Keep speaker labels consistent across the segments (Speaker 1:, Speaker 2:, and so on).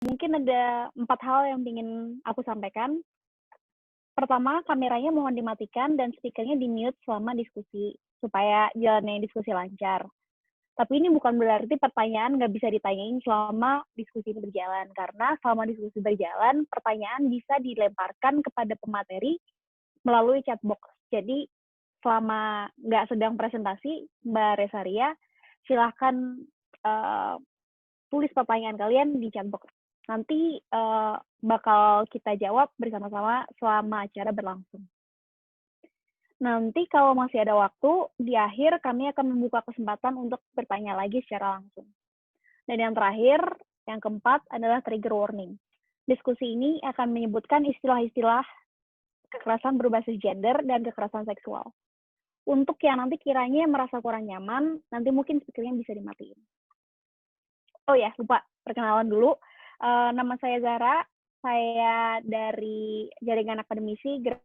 Speaker 1: Mungkin ada 4 hal yang ingin aku sampaikan. Pertama, kameranya mohon dimatikan dan speaker-nya di-mute selama diskusi, supaya jalannya diskusi lancar. Tapi ini bukan berarti pertanyaan nggak bisa ditanyain selama diskusi ini berjalan, karena selama diskusi berjalan, pertanyaan bisa dilemparkan kepada pemateri melalui chat box. Jadi, selama nggak sedang presentasi, Mbak Resaria, silahkan tulis pertanyaan kalian di chat box. Nanti bakal kita jawab bersama-sama selama acara berlangsung. Nanti kalau masih ada waktu, di akhir kami akan membuka kesempatan untuk bertanya lagi secara langsung. Dan yang terakhir, yang keempat adalah trigger warning. Diskusi ini akan menyebutkan istilah-istilah kekerasan berbasis gender dan kekerasan seksual. Untuk yang nanti kiranya merasa kurang nyaman, nanti mungkin speakernya bisa dimatiin. Oh ya, lupa perkenalan dulu. Nama saya Zara, saya dari Jaringan Akademisi. Kita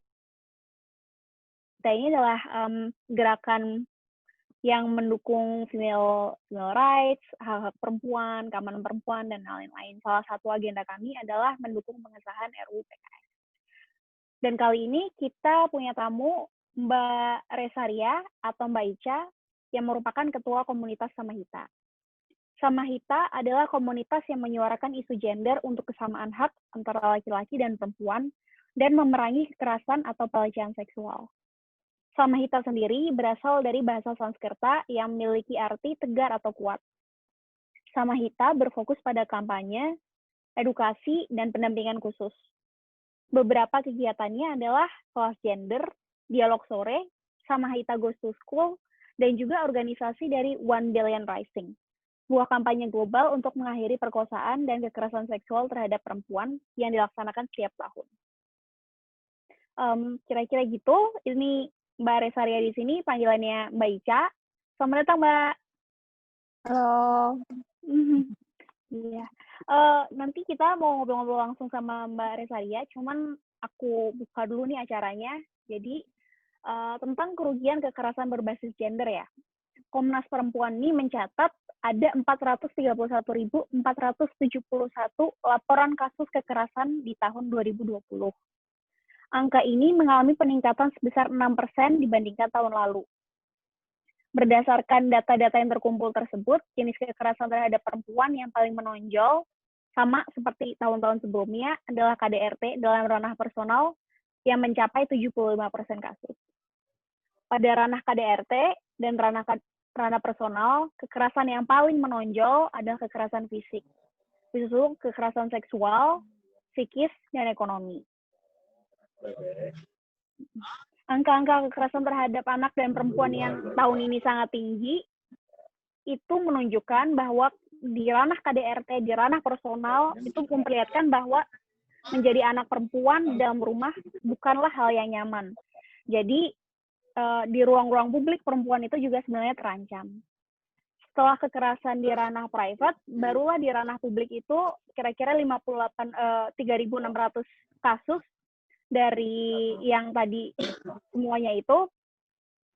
Speaker 1: ini adalah gerakan yang mendukung female rights, hak-hak perempuan, keamanan perempuan, dan lain-lain. Salah satu agenda kami adalah mendukung pengesahan RUU PKS. Dan kali ini kita punya tamu Mbak Resaria atau Mbak Ica yang merupakan Ketua Komunitas Samahita. Samahita adalah komunitas yang menyuarakan isu gender untuk kesamaan hak antara laki-laki dan perempuan dan memerangi kekerasan atau pelecehan seksual. Samahita sendiri berasal dari bahasa Sanskerta yang memiliki arti tegar atau kuat. Samahita berfokus pada kampanye, edukasi, dan pendampingan khusus. Beberapa kegiatannya adalah kelas gender, dialog sore, Samahita Goes to School, dan juga organisasi dari 1 Billion Rising, sebuah kampanye global untuk mengakhiri perkosaan dan kekerasan seksual terhadap perempuan yang dilaksanakan setiap tahun. Kira-kira gitu, ini Mbak Resaria di sini, panggilannya Mbak Ica. Selamat datang, Mbak.
Speaker 2: Halo.
Speaker 1: Iya. Nanti kita mau ngobrol-ngobrol langsung sama Mbak Resaria, cuman aku buka dulu nih acaranya. Jadi, tentang kerugian kekerasan berbasis gender ya. Komnas Perempuan ini mencatat ada 431.471 laporan kasus kekerasan di tahun 2020. Angka ini mengalami peningkatan sebesar 6% dibandingkan tahun lalu. Berdasarkan data-data yang terkumpul tersebut, jenis kekerasan terhadap perempuan yang paling menonjol, sama seperti tahun-tahun sebelumnya, adalah KDRT dalam ranah personal yang mencapai 75% kasus. Pada ranah KDRT dan ranah personal, kekerasan yang paling menonjol adalah kekerasan fisik, disusul kekerasan seksual, psikis, dan ekonomi. Angka-angka kekerasan terhadap anak dan perempuan yang tahun ini sangat tinggi, itu menunjukkan bahwa di ranah KDRT, di ranah personal, itu memperlihatkan bahwa menjadi anak perempuan dalam rumah bukanlah hal yang nyaman. Jadi, di ruang-ruang publik, perempuan itu juga sebenarnya terancam. Setelah kekerasan di ranah private, barulah di ranah publik itu kira-kira 3.600 kasus dari yang tadi semuanya itu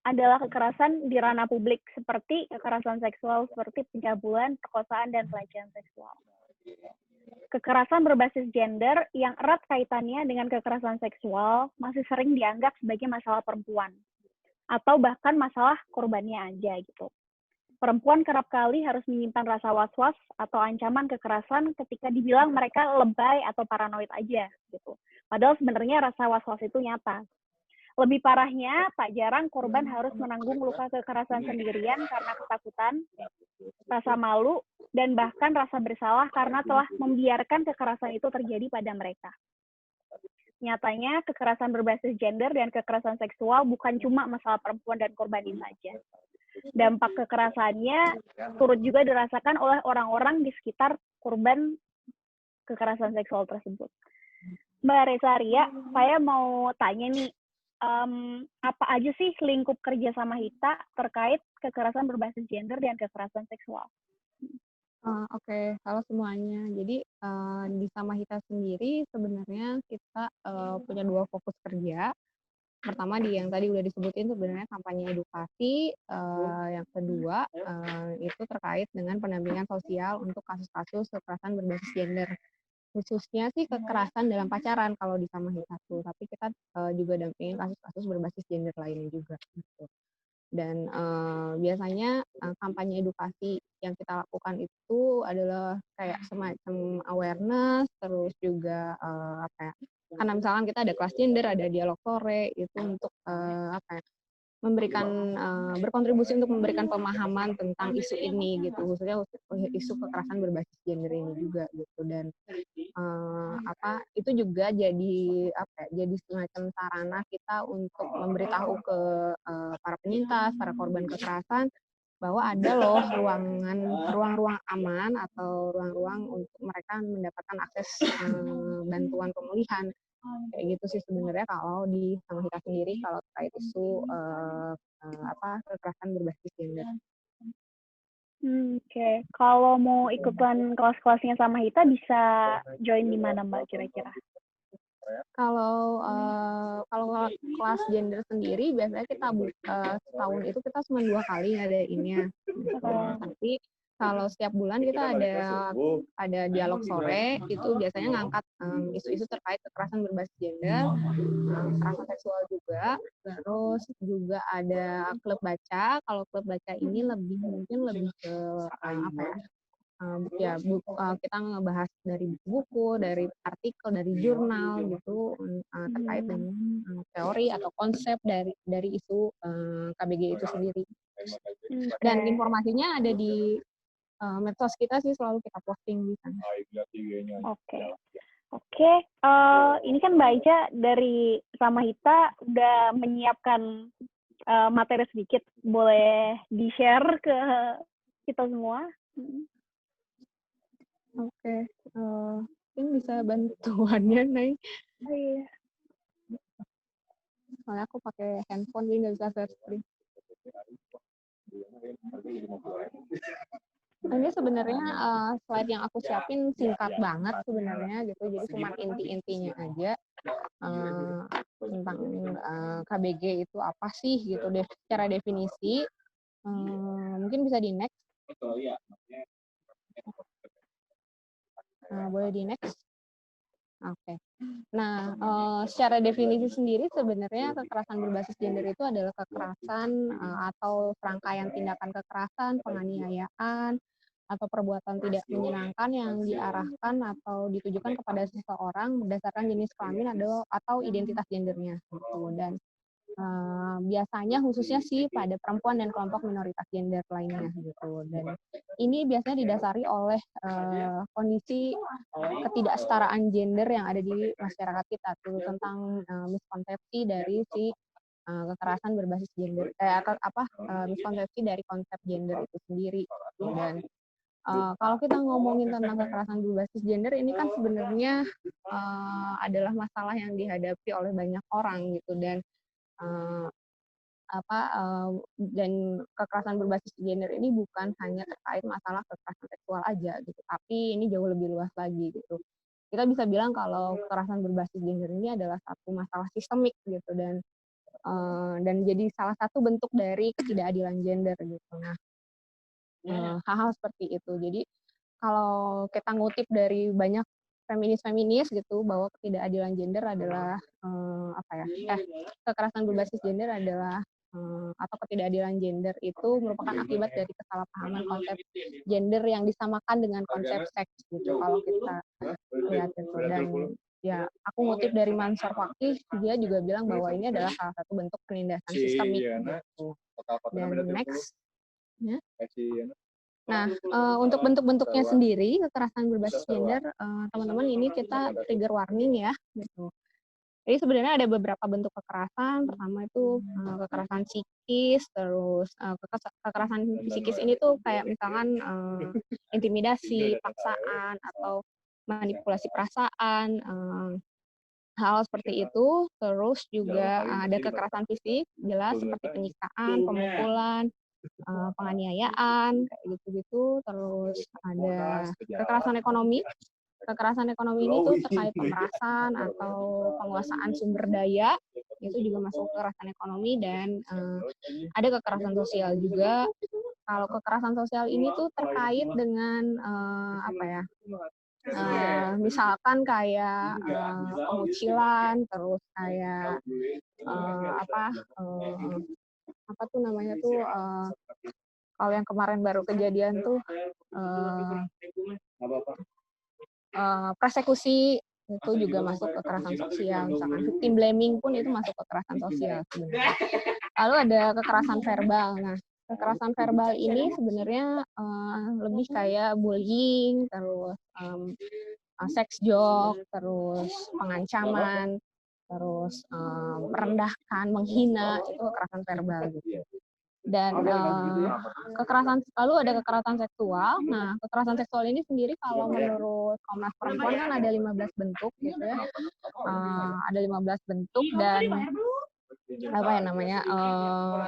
Speaker 1: adalah kekerasan di ranah publik seperti kekerasan seksual seperti pencabulan, perkosaan, dan pelecehan seksual. Kekerasan berbasis gender yang erat kaitannya dengan kekerasan seksual masih sering dianggap sebagai masalah perempuan atau bahkan masalah korbannya aja gitu. Perempuan kerap kali harus menyimpan rasa was-was atau ancaman kekerasan ketika dibilang mereka lebay atau paranoid aja gitu. Padahal sebenarnya rasa was-was itu nyata. Lebih parahnya, tak jarang korban harus menanggung luka kekerasan sendirian karena ketakutan, rasa malu, dan bahkan rasa bersalah karena telah membiarkan kekerasan itu terjadi pada mereka. Nyatanya, kekerasan berbasis gender dan kekerasan seksual bukan cuma masalah perempuan dan korban ini saja. Dampak kekerasannya turut juga dirasakan oleh orang-orang di sekitar korban kekerasan seksual tersebut. Mbak Resaria, saya mau tanya nih, apa aja sih lingkup kerja Samahita terkait kekerasan berbasis gender dan kekerasan seksual?
Speaker 2: Oke, halo semuanya. Jadi di Samahita sendiri sebenarnya kita punya 2 fokus kerja. Pertama yang tadi udah disebutin sebenarnya kampanye edukasi, yang kedua itu terkait dengan pendampingan sosial untuk kasus-kasus kekerasan berbasis gender. Khususnya sih kekerasan dalam pacaran kalau di Samahita tuh, tapi kita juga dampingin kasus-kasus berbasis gender lainnya juga gitu. Dan biasanya kampanye edukasi yang kita lakukan itu adalah kayak semacam awareness, terus juga apa ya? Karena misalkan kita ada kelas gender, ada dialog sore itu untuk apa ya? Memberikan berkontribusi untuk memberikan pemahaman tentang isu ini gitu, khususnya isu kekerasan berbasis gender ini juga gitu. Dan apa itu juga jadi apa ya, jadi semacam sarana kita untuk memberitahu ke para penyintas, para korban kekerasan bahwa ada loh ruang-ruang aman atau ruang-ruang untuk mereka mendapatkan akses bantuan pemulihan. Kayak gitu sih sebenarnya kalau di Samahita sendiri kalau terkait isu apa kekerasan berbasis gender.
Speaker 1: Oke. Kalau mau ikutan kelas-kelasnya Samahita bisa join di mana Mbak kira-kira?
Speaker 2: Kalau kelas gender sendiri biasanya kita setahun itu kita cuma 2 kali ngadainnya. Tapi kalau setiap bulan kita ada dialog sore, itu biasanya ngangkat isu-isu terkait kekerasan berbasis gender, kekerasan seksual juga, terus juga ada klub baca. Kalau klub baca ini mungkin lebih ke apa ya, kita ngebahas dari buku-buku, dari artikel, dari jurnal gitu terkait dengan teori atau konsep dari isu KBG itu sendiri. Dan informasinya ada di medsos kita sih, selalu kita posting di sana.
Speaker 1: Oke. Ini kan Mbak Ica dari Samahita udah menyiapkan materi sedikit, boleh di-share ke kita semua?
Speaker 2: Oke. Mungkin bisa bantuannya, Nay.
Speaker 1: Oh iya.
Speaker 2: Soalnya aku pakai handphone jadi nggak bisa share screen. Ini sebenarnya slide yang aku siapin singkat banget sebenarnya gitu, jadi cuma inti-intinya aja tentang KBG itu apa sih gitu deh, secara definisi. Mungkin bisa di next. Boleh di next. Oke. Nah, secara definisi sendiri sebenarnya kekerasan berbasis gender itu adalah kekerasan atau serangkaian tindakan kekerasan, penganiayaan, atau perbuatan tidak menyenangkan yang diarahkan atau ditujukan kepada seseorang berdasarkan jenis kelamin atau identitas gendernya. Gitu. Dan biasanya khususnya sih pada perempuan dan kelompok minoritas gender lainnya gitu. Dan ini biasanya didasari oleh kondisi ketidaksetaraan gender yang ada di masyarakat kita tuh, tentang miskonsepsi dari si kekerasan berbasis gender miskonsepsi dari konsep gender itu sendiri. Dan kalau kita ngomongin tentang kekerasan berbasis gender ini kan sebenarnya adalah masalah yang dihadapi oleh banyak orang gitu. Dan dan kekerasan berbasis gender ini bukan hanya terkait masalah kekerasan seksual aja gitu, tapi ini jauh lebih luas lagi gitu. Kita bisa bilang kalau kekerasan berbasis gender ini adalah satu masalah sistemik gitu, dan jadi salah satu bentuk dari ketidakadilan gender gitu. Nah, hal-hal seperti itu. Jadi kalau kita ngutip dari banyak feminis gitu, bahwa ketidakadilan gender adalah kekerasan berbasis gender adalah atau ketidakadilan gender itu merupakan akibat dari kesalahpahaman konsep gender yang disamakan dengan konsep seks gitu. Kalau kita lihat itu, dan ya aku ngutip dari Mansur Fakih, dia juga bilang bahwa ini adalah salah satu bentuk penindasan sistemik gitu. Dan next. Ya. Nah, untuk bentuk-bentuknya sendiri, kekerasan berbasis gender, teman-teman ini kita trigger warning ya, gitu. Jadi sebenarnya ada beberapa bentuk kekerasan. Pertama itu kekerasan psikis, terus kekerasan psikis ini tuh kayak misalkan intimidasi, paksaan, atau manipulasi perasaan, hal seperti itu. Terus juga ada kekerasan fisik, jelas seperti penyiksaan, pemukulan, penganiayaan, kayak gitu-gitu. Terus ada kekerasan ekonomi. Kekerasan ekonomi ini tuh terkait pemerasan atau penguasaan sumber daya, itu juga masuk kekerasan ekonomi. Dan ada kekerasan sosial juga. Kalau kekerasan sosial ini tuh terkait dengan misalkan kayak pengucilan, terus kayak apa tuh namanya tuh kalau yang kemarin baru kejadian tuh persekusi itu juga masuk kekerasan sosial, misalkan victim blaming pun itu masuk kekerasan sosial sebenarnya. Lalu ada kekerasan verbal. Nah, kekerasan verbal ini sebenarnya lebih kayak bullying, terus sex joke, terus pengancaman, terus merendahkan, menghina, itu kekerasan verbal gitu. Dan kekerasan, lalu ada kekerasan seksual. Nah, kekerasan seksual ini sendiri kalau menurut Komnas Perempuan kan ada 15 bentuk gitu ya. Ada 15 bentuk dan apa ya namanya,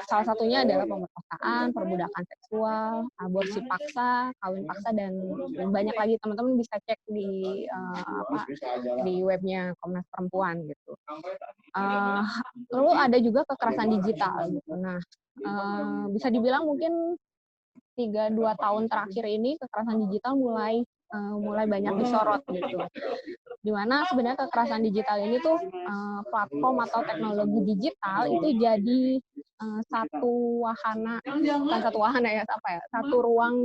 Speaker 2: salah satunya adalah pemerkosaan, perbudakan seksual, aborsi paksa, kawin paksa, dan banyak lagi. Teman-teman bisa cek di di webnya Komnas Perempuan gitu. Lalu ada juga kekerasan digital gitu. Nah, bisa dibilang mungkin 3-2 tahun terakhir ini kekerasan digital mulai banyak disorot gitu. Dimana sebenarnya kekerasan digital ini tuh platform atau teknologi digital itu jadi satu ruang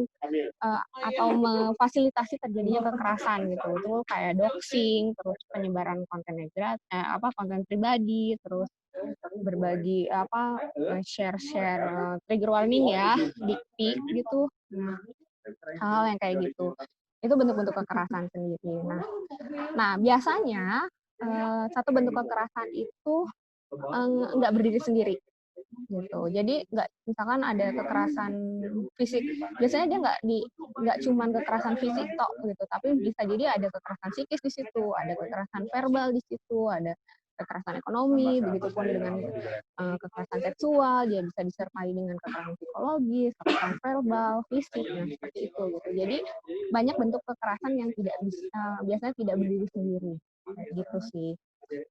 Speaker 2: atau memfasilitasi terjadinya kekerasan gitu. Itu kayak doxing, terus penyebaran konten konten pribadi, terus berbagi share trigger warning ya, dick pic gitu. Nah, hal yang kayak gitu. Itu bentuk-bentuk kekerasan sendiri. Nah, biasanya satu bentuk kekerasan itu nggak berdiri sendiri gitu. Jadi misalkan ada kekerasan fisik, biasanya dia nggak cuma kekerasan fisik tok gitu, tapi bisa jadi ada kekerasan psikis di situ, ada kekerasan verbal di situ, ada kekerasan ekonomi, begitupun dengan kekerasan seksual, dia bisa disertai dengan kekerasan psikologis, kekerasan verbal, fisik, nah seperti itu gitu. Jadi banyak bentuk kekerasan yang biasanya tidak berdiri sendiri, gitu sih.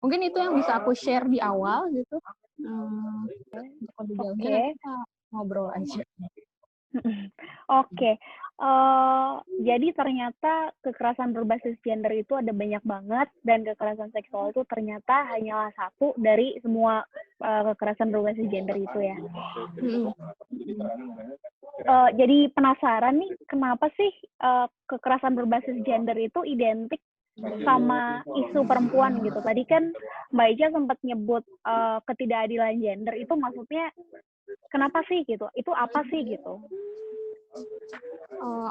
Speaker 2: Mungkin itu yang bisa aku share di awal gitu. Lebih jauhnya nanti kita ngobrol aja.
Speaker 1: Oke. Jadi ternyata kekerasan berbasis gender itu ada banyak banget, dan kekerasan seksual itu ternyata hanyalah satu dari semua kekerasan berbasis gender itu ya. Jadi penasaran nih, kenapa sih kekerasan berbasis gender itu identik sama isu perempuan gitu. Tadi kan Mbak Ica sempat nyebut ketidakadilan gender, itu maksudnya kenapa sih gitu? Itu apa sih gitu?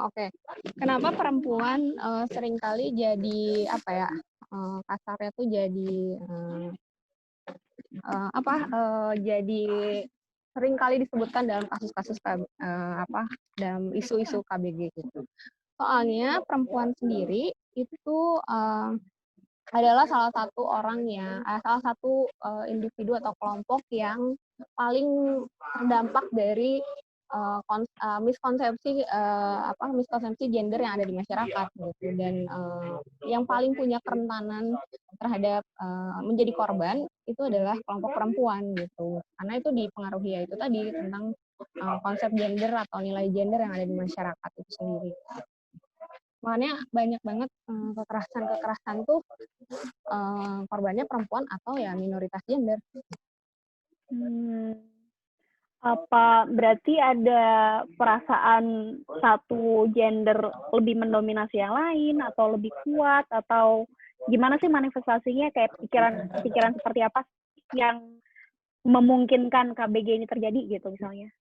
Speaker 2: Oke. Kenapa perempuan seringkali jadi kasarnya tuh jadi jadi seringkali disebutkan dalam kasus-kasus dalam isu-isu KBG gitu. Soalnya perempuan sendiri itu adalah salah satu individu atau kelompok yang paling terdampak dari miskonsepsi gender yang ada di masyarakat gitu, dan yang paling punya kerentanan terhadap menjadi korban itu adalah kelompok perempuan gitu, karena itu dipengaruhi ya itu tadi tentang konsep gender atau nilai gender yang ada di masyarakat itu sendiri. Makanya banyak banget kekerasan tuh korbannya perempuan atau ya minoritas gender.
Speaker 1: Apa berarti ada perasaan satu gender lebih mendominasi yang lain, atau lebih kuat, atau gimana sih manifestasinya? Kayak pikiran seperti apa yang memungkinkan KBG ini terjadi gitu misalnya?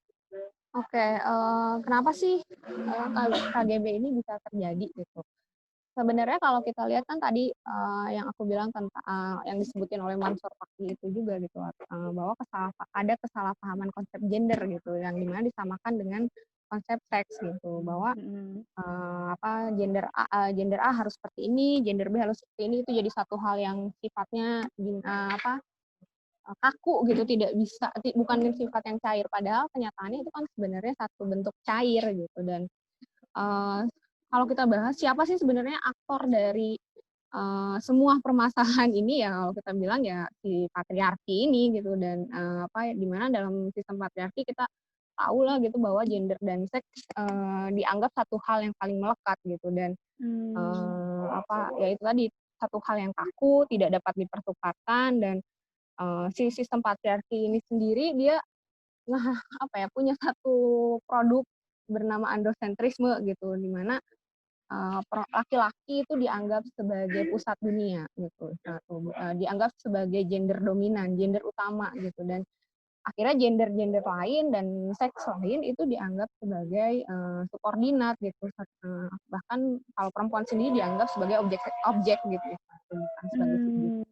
Speaker 2: Oke, kenapa sih KGB ini bisa terjadi gitu? Sebenarnya kalau kita lihat kan tadi yang aku bilang tentang yang disebutin oleh Mansur Fakih itu juga gitu, bahwa ada kesalahpahaman konsep gender gitu, yang dimana disamakan dengan konsep seks gitu, bahwa gender A harus seperti ini, gender B harus seperti ini, itu jadi satu hal yang sifatnya kaku gitu, bukan sifat yang cair, padahal kenyataannya itu kan sebenarnya satu bentuk cair gitu. Dan kalau kita bahas siapa sih sebenarnya aktor dari semua permasalahan ini, ya kalau kita bilang ya si patriarki ini gitu. Dan dimana dalam sistem patriarki kita tahu lah gitu bahwa gender dan seks dianggap satu hal yang paling melekat gitu, dan ya itu tadi, satu hal yang kaku, tidak dapat dipertukarkan, dan si sistem patriarki ini sendiri dia punya satu produk bernama androsentrisme gitu, di mana laki-laki itu dianggap sebagai pusat dunia gitu, dianggap sebagai gender dominan, gender utama gitu, dan akhirnya gender-gender lain dan seks lain itu dianggap sebagai subordinat gitu, bahkan kalau perempuan sendiri dianggap sebagai objek gitu, bukan sebagai subjek.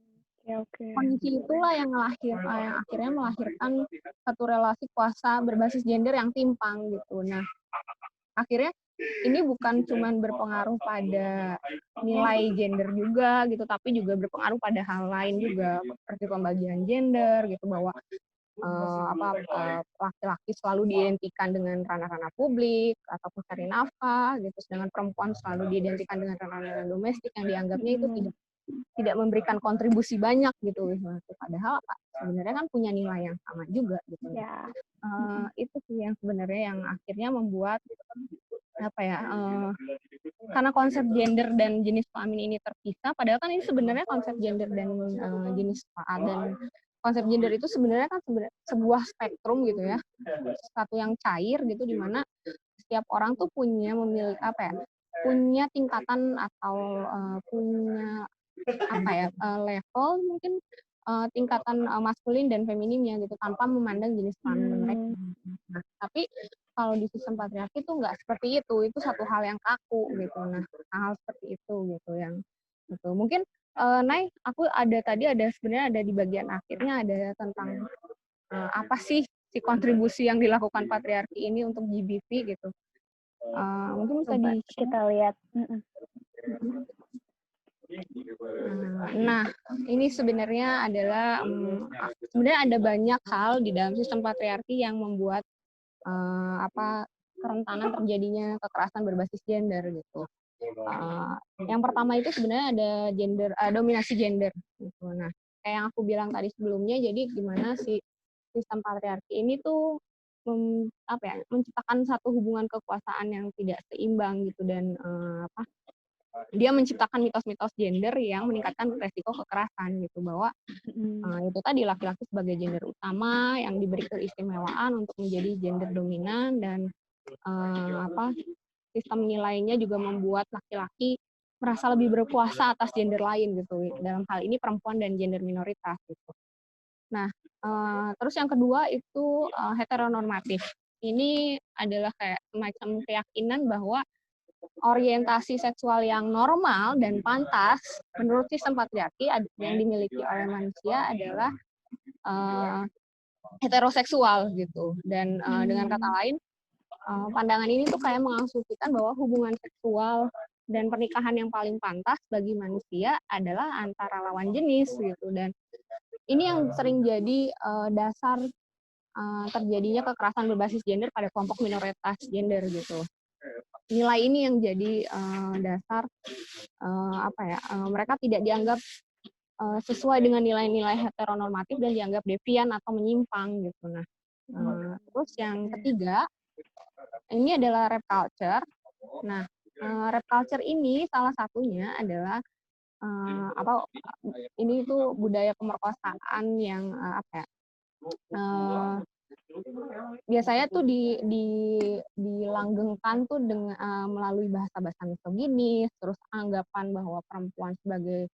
Speaker 1: Oke.
Speaker 2: Kondisi itulah yang akhirnya melahirkan satu relasi kuasa berbasis gender yang timpang gitu. Nah, akhirnya ini bukan cuma berpengaruh pada nilai gender juga gitu, tapi juga berpengaruh pada hal lain juga, seperti pembagian gender gitu, bahwa laki-laki selalu diidentikan dengan ranah-ranah publik ataupun cari nafkah gitu, sedangkan perempuan selalu diidentikan dengan ranah-ranah domestik yang dianggapnya itu tidak memberikan kontribusi banyak gitu. Padahal sebenarnya kan punya nilai yang sama juga gitu.
Speaker 1: Ya.
Speaker 2: Itu sih yang sebenarnya yang akhirnya membuat karena konsep gender dan jenis kelamin ini terpisah, padahal kan ini sebenarnya konsep gender dan jenis dan konsep gender itu sebenarnya kan sebuah spektrum gitu ya, satu yang cair gitu, di mana setiap orang tuh punya punya tingkatan atau punya level mungkin tingkatan maskulin dan femininnya gitu, tanpa memandang jenis kelamin mereka. Nah, tapi kalau di sistem patriarki itu nggak seperti itu satu hal yang kaku gitu. Nah, hal seperti itu gitu yang gitu. Mungkin Nay, aku sebenarnya ada di bagian akhirnya ada tentang apa sih si kontribusi yang dilakukan patriarki ini untuk GBV gitu. Mungkin bisa
Speaker 1: kita lihat.
Speaker 2: Nah, ini sebenarnya adalah sebenarnya ada banyak hal di dalam sistem patriarki yang membuat kerentanan terjadinya kekerasan berbasis gender gitu. Yang pertama itu sebenarnya ada dominasi gender gitu. Nah, kayak yang aku bilang tadi sebelumnya, jadi gimana si sistem patriarki ini tuh menciptakan satu hubungan kekuasaan yang tidak seimbang gitu, dan dia menciptakan mitos-mitos gender yang meningkatkan resiko kekerasan gitu, bahwa itu tadi laki-laki sebagai gender utama yang diberi keistimewaan untuk menjadi gender dominan, dan sistem nilainya juga membuat laki-laki merasa lebih berkuasa atas gender lain gitu, dalam hal ini perempuan dan gender minoritas gitu. Nah, terus yang kedua itu heteronormatif. Ini adalah kayak semacam keyakinan bahwa orientasi seksual yang normal dan pantas menurut sistem patriarki yang dimiliki oleh manusia adalah heteroseksual gitu, dan dengan kata lain pandangan ini tuh kayak mengasumsikan bahwa hubungan seksual dan pernikahan yang paling pantas bagi manusia adalah antara lawan jenis gitu, dan ini yang sering jadi dasar terjadinya kekerasan berbasis gender pada kelompok minoritas gender gitu. Nilai ini yang jadi dasar mereka tidak dianggap sesuai dengan nilai-nilai heteronormatif dan dianggap devian atau menyimpang gitu. Nah, terus yang ketiga ini adalah rap culture. Nah, rap culture ini salah satunya adalah ini tuh budaya pemerkosaan yang biasanya tuh dilanggengkan tuh dengan melalui bahasa-bahasa misoginis, terus anggapan bahwa perempuan sebagai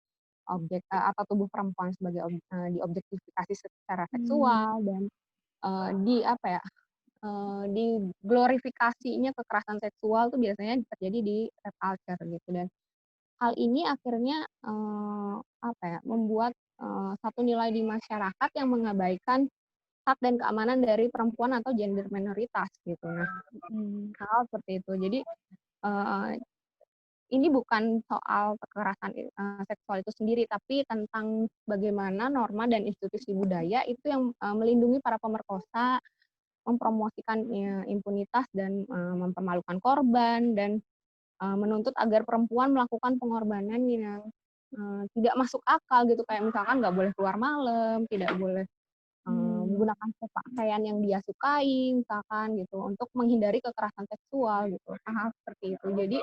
Speaker 2: objek atau tubuh perempuan sebagai diobjektifikasi secara seksual, dan di glorifikasinya kekerasan seksual tuh biasanya terjadi di rap culture gitu, dan hal ini akhirnya membuat satu nilai di masyarakat yang mengabaikan hak dan keamanan dari perempuan atau gender minoritas gitu. Nah, hal seperti itu. Jadi ini bukan soal kekerasan seksual itu sendiri, tapi tentang bagaimana norma dan institusi budaya itu yang melindungi para pemerkosa, mempromosikan impunitas dan mempermalukan korban, dan menuntut agar perempuan melakukan pengorbanan yang tidak masuk akal gitu, kayak misalkan nggak boleh keluar malam, tidak boleh menggunakan pakaian yang dia sukai misalkan gitu untuk menghindari kekerasan seksual gitu, hal-hal seperti itu. Jadi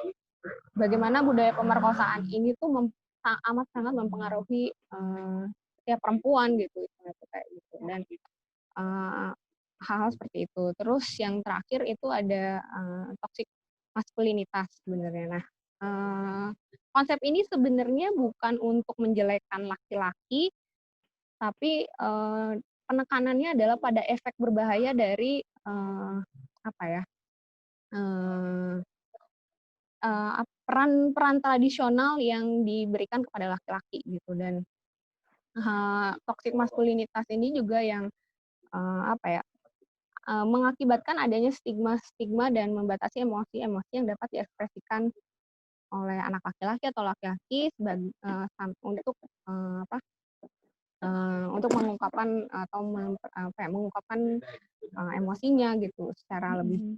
Speaker 2: bagaimana budaya pemerkosaan ini tuh amat sangat mempengaruhi setiap perempuan gitu, kayak gitu. Dan hal-hal seperti itu. Terus yang terakhir itu ada toxic maskulinitas sebenarnya. Nah, konsep ini sebenarnya bukan untuk menjelekkan laki-laki, tapi penekanannya adalah pada efek berbahaya dari apa ya? Peran tradisional yang diberikan kepada laki-laki gitu. Dan toxic maskulinitas ini juga yang apa ya, mengakibatkan adanya stigma-stigma dan membatasi emosi-emosi yang dapat diekspresikan oleh anak laki-laki atau laki-laki untuk apa, untuk mengungkapkan atau mengungkapkan emosinya gitu secara lebih.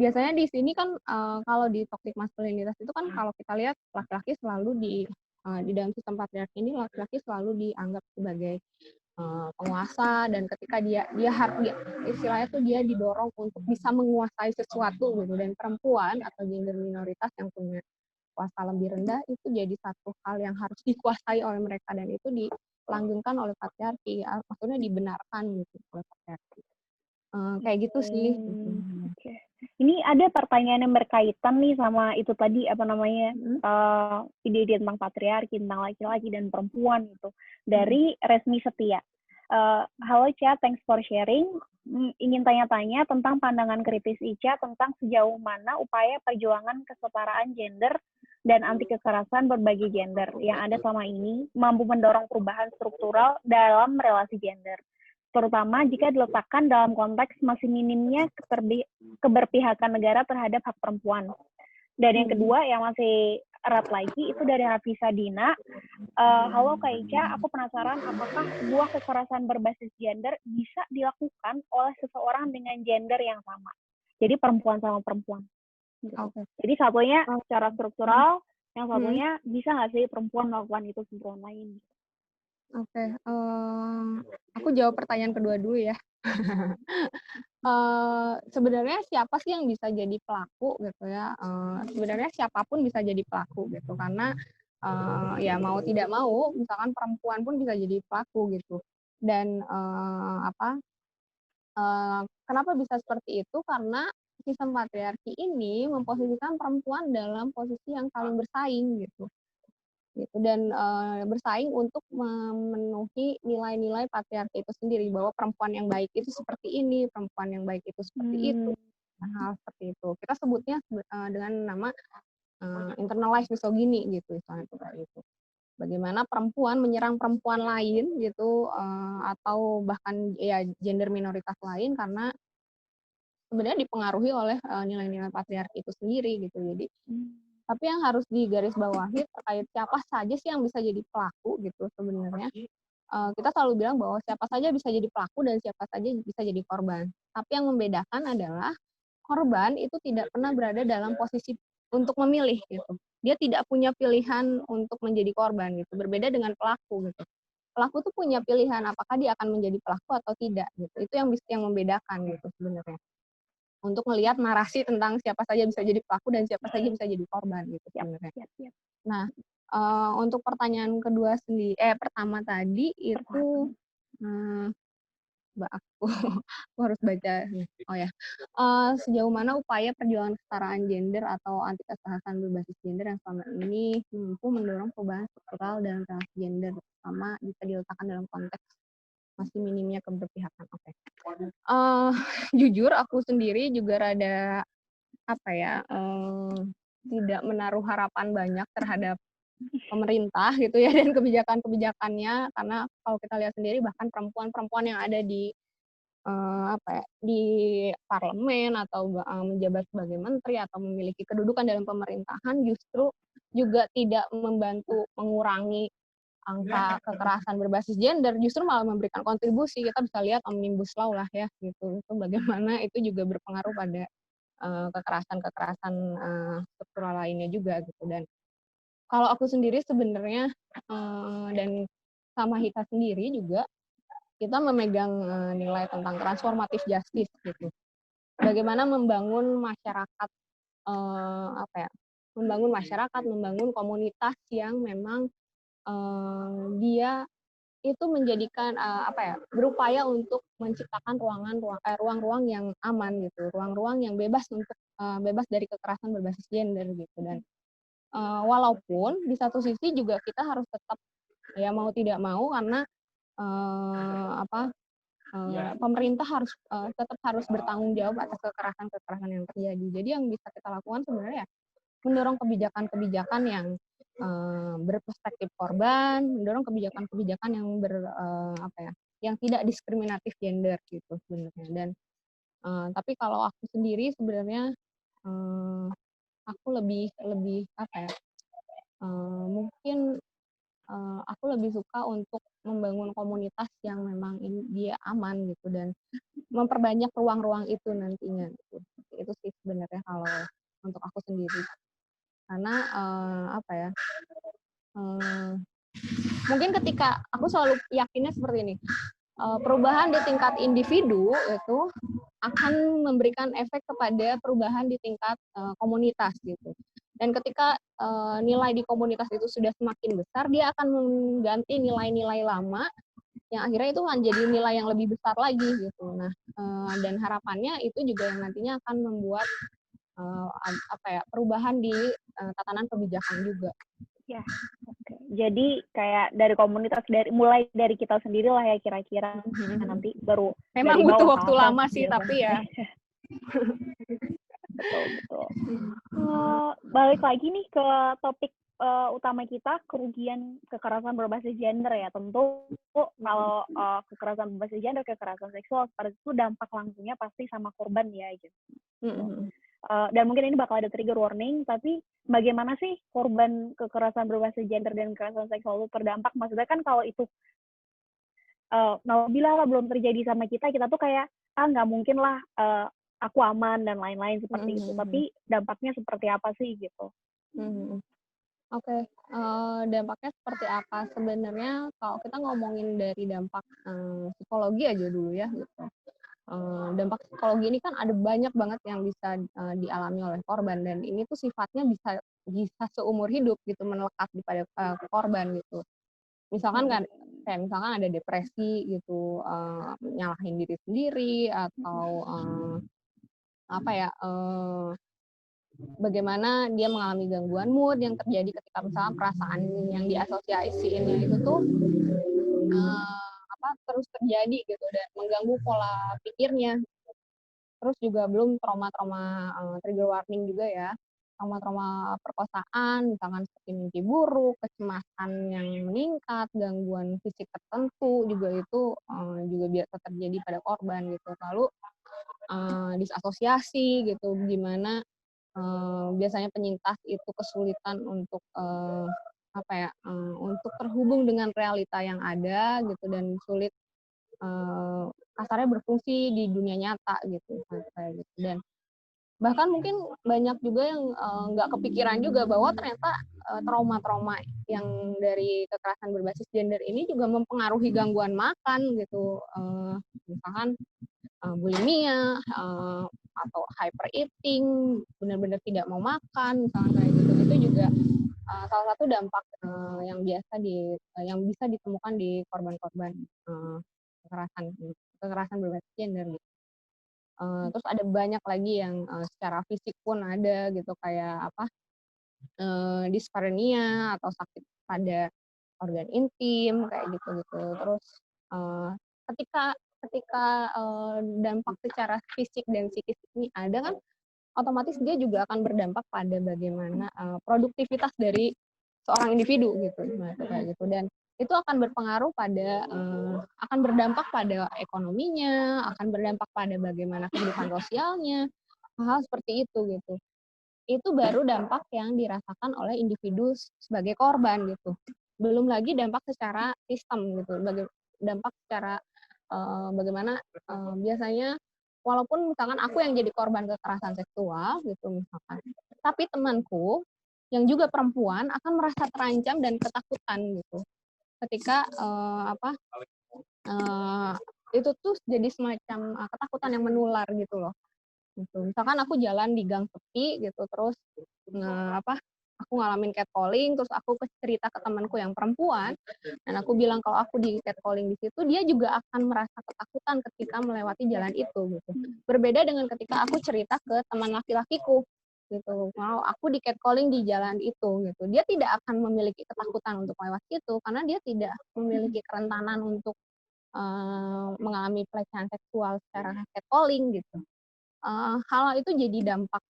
Speaker 2: Biasanya di sini kan kalau di toxic maskulinitas itu kan kalau kita lihat laki-laki selalu di dalam sistem patriarki ini laki-laki selalu dianggap sebagai penguasa, dan ketika dia istilahnya tuh dia didorong untuk bisa menguasai sesuatu gitu, dan perempuan atau gender minoritas yang punya kuasa lebih rendah itu jadi satu hal yang harus dikuasai oleh mereka, dan itu dilanggengkan oleh patriarki, maksudnya dibenarkan gitu oleh patriarki. Kayak gitu sih.
Speaker 1: Okay. Ini ada pertanyaan yang berkaitan nih sama itu tadi apa namanya ide-ide tentang patriarki, tentang laki-laki dan perempuan gitu dari Resmi Setia. Halo Cia, thanks for sharing. Ingin tanya-tanya tentang pandangan kritis Ica tentang sejauh mana upaya perjuangan kesetaraan gender dan anti kekerasan berbagai gender yang ada selama ini mampu mendorong perubahan struktural dalam relasi gender, terutama jika diletakkan dalam konteks masih minimnya keberpihakan negara terhadap hak perempuan. Dan yang kedua yang masih erat lagi itu dari Hafisa Dina. Halo Kak Ica, aku penasaran apakah sebuah kekerasan berbasis gender bisa dilakukan oleh seseorang dengan gender yang sama. Jadi perempuan sama perempuan. Gitu. Okay. Jadi satunya secara struktural, yang satunya bisa nggak sih perempuan melakukan itu perempuan lain?
Speaker 2: Oke, aku jawab pertanyaan kedua dulu ya. Sebenarnya siapa sih yang bisa jadi pelaku gitu ya? Sebenarnya siapapun bisa jadi pelaku gitu, karena ya mau tidak mau, misalkan perempuan pun bisa jadi pelaku gitu. Dan kenapa bisa seperti itu? Karena sistem patriarki ini memposisikan perempuan dalam posisi yang saling bersaing gitu, dan bersaing untuk memenuhi nilai-nilai patriarki itu sendiri, bahwa perempuan yang baik itu seperti ini, perempuan yang baik itu seperti itu, hal seperti itu. Kita sebutnya dengan nama internalized misogyny gitu, misalnya itu kayak gitu. Bagaimana perempuan menyerang perempuan lain gitu, atau bahkan ya gender minoritas lain karena sebenarnya dipengaruhi oleh nilai-nilai patriarki itu sendiri gitu. Jadi tapi yang harus digarisbawahi terkait siapa saja sih yang bisa jadi pelaku gitu sebenarnya. Kita selalu bilang bahwa siapa saja bisa jadi pelaku dan siapa saja bisa jadi korban. Tapi yang membedakan adalah korban itu tidak pernah berada dalam posisi untuk memilih gitu. Dia tidak punya pilihan untuk menjadi korban gitu. Berbeda dengan pelaku gitu. Pelaku tuh punya pilihan apakah dia akan menjadi pelaku atau tidak gitu. Itu yang membedakan gitu sebenarnya. Untuk melihat narasi tentang siapa saja bisa jadi pelaku dan siapa saja bisa jadi korban gitu sebenarnya. Nah, untuk pertanyaan kedua pertama tadi itu aku harus baca. Oh ya, sejauh mana upaya perjuangan kesetaraan gender atau anti kekerasan berbasis gender yang selama ini mampu mendorong perubahan struktural dan relasi gender, terutama jika diletakkan dalam konteks masih minimnya keberpihakan. Oke. Jujur aku sendiri juga rada tidak menaruh harapan banyak terhadap pemerintah gitu ya dan kebijakan-kebijakannya, karena kalau kita lihat sendiri bahkan perempuan-perempuan yang ada di di parlemen atau menjabat sebagai menteri atau memiliki kedudukan dalam pemerintahan justru juga tidak membantu mengurangi angka kekerasan berbasis gender, justru malah memberikan kontribusi. Kita bisa lihat Omnibus Law lah ya gitu, itu bagaimana itu juga berpengaruh pada kekerasan-kekerasan struktural lainnya juga gitu. Dan kalau aku sendiri sebenarnya dan sama Hita sendiri juga kita memegang nilai tentang transformative justice gitu. Bagaimana membangun masyarakat, apa ya, membangun masyarakat, membangun komunitas yang memang dia itu menjadikan apa ya, berupaya untuk menciptakan ruang-ruang yang aman gitu, ruang-ruang yang bebas untuk bebas dari kekerasan berbasis gender gitu. Dan walaupun di satu sisi juga kita harus tetap ya mau tidak mau karena apa pemerintah harus tetap harus bertanggung jawab atas kekerasan-kekerasan yang terjadi. Jadi yang bisa kita lakukan sebenarnya ya mendorong kebijakan-kebijakan yang berperspektif korban, mendorong kebijakan-kebijakan yang apa ya, yang tidak diskriminatif gender gitu sebenarnya. Dan tapi kalau aku sendiri sebenarnya aku lebih lebih apa ya, mungkin aku lebih suka untuk membangun komunitas yang memang dia aman gitu dan memperbanyak ruang-ruang itu nantinya gitu. Itu sih sebenarnya kalau untuk aku sendiri. Karena apa ya? Mungkin ketika aku selalu yakinnya seperti ini. Perubahan di tingkat individu itu akan memberikan efek kepada perubahan di tingkat komunitas gitu. Dan ketika nilai di komunitas itu sudah semakin besar, dia akan mengganti nilai-nilai lama yang akhirnya itu akan jadi nilai yang lebih besar lagi gitu. Nah, dan harapannya itu juga yang nantinya akan membuat apa ya, perubahan di tatanan kebijakan juga.
Speaker 1: Ya, oke. Jadi kayak dari komunitas, mulai dari kita sendiri lah ya kira-kira, nanti baru
Speaker 2: memang
Speaker 1: dari
Speaker 2: butuh
Speaker 1: bawah
Speaker 2: waktu
Speaker 1: ke atas,
Speaker 2: lama sih
Speaker 1: gitu.
Speaker 2: tapi ya
Speaker 1: betul. Balik lagi nih ke topik utama kita, kerugian kekerasan berbasis gender ya. Tentu kalau kekerasan berbasis gender, kekerasan seksual seperti itu dampak langsungnya pasti sama korban ya gitu. Dan mungkin ini bakal ada trigger warning, tapi bagaimana sih korban kekerasan berbasis gender dan kekerasan seksual itu terdampak? Maksudnya kan kalau itu bila belum terjadi sama kita tuh kayak nggak mungkin lah aku aman dan lain-lain seperti itu. Tapi dampaknya seperti apa sih gitu?
Speaker 2: Oke, dampaknya seperti apa? Sebenarnya kalau kita ngomongin dari dampak psikologi aja dulu ya gitu. Dampak psikologi ini kan ada banyak banget yang bisa dialami oleh korban dan ini tuh sifatnya bisa seumur hidup gitu melekat pada korban gitu. Misalkan kan kayak misalkan ada depresi gitu, nyalahin diri sendiri atau apa ya, bagaimana dia mengalami gangguan mood yang terjadi ketika misalnya perasaan yang diasosiasiinnya itu tuh terus terjadi gitu dan mengganggu pola pikirnya. Terus juga belum trauma-trauma trigger warning juga ya, trauma-trauma perkosaan, misalkan seperti mimpi buruk, kecemasan yang meningkat, gangguan fisik tertentu juga itu juga biasa terjadi pada korban gitu. Lalu disasosiasi gitu, gimana biasanya penyintas itu kesulitan untuk apa ya, untuk terhubung dengan realita yang ada gitu dan sulit kasarnya berfungsi di dunia nyata gitu kayak gitu. Dan bahkan mungkin banyak juga yang nggak kepikiran juga bahwa ternyata trauma-trauma yang dari kekerasan berbasis gender ini juga mempengaruhi gangguan makan gitu, misalkan bulimia atau hyper eating, benar-benar tidak mau makan misalkan kayak gitu. Itu juga salah satu dampak yang yang bisa ditemukan di korban-korban kekerasan berbasis gender gitu. Terus ada banyak lagi yang secara fisik pun ada gitu kayak apa, dispareunia atau sakit pada organ intim kayak gitu-gitu. Terus ketika dampak secara fisik dan psikis ini ada kan, otomatis dia juga akan berdampak pada bagaimana produktivitas dari seorang individu gitu, kayak gitu. Dan itu akan berpengaruh pada akan berdampak pada ekonominya, akan berdampak pada bagaimana kehidupan sosialnya, hal-hal seperti itu gitu. Itu baru dampak yang dirasakan oleh individu sebagai korban gitu. Belum lagi dampak secara sistem gitu, dampak secara bagaimana biasanya walaupun misalkan aku yang jadi korban kekerasan seksual gitu misalkan, tapi temanku yang juga perempuan akan merasa terancam dan ketakutan gitu ketika eee, itu tuh jadi semacam, ketakutan yang menular gitu loh, gitu. Misalkan aku jalan di gang sepi gitu, terus apa, aku ngalamin catcalling, terus aku cerita ke temanku yang perempuan, dan aku bilang kalau aku di catcalling di situ, dia juga akan merasa ketakutan ketika melewati jalan itu gitu. Berbeda dengan ketika aku cerita ke teman laki-lakiku gitu, kalau aku di catcalling di jalan itu gitu. Dia tidak akan memiliki ketakutan untuk melewati itu karena dia tidak memiliki kerentanan untuk mengalami pelecehan seksual secara catcalling gitu. Hal itu jadi dampak,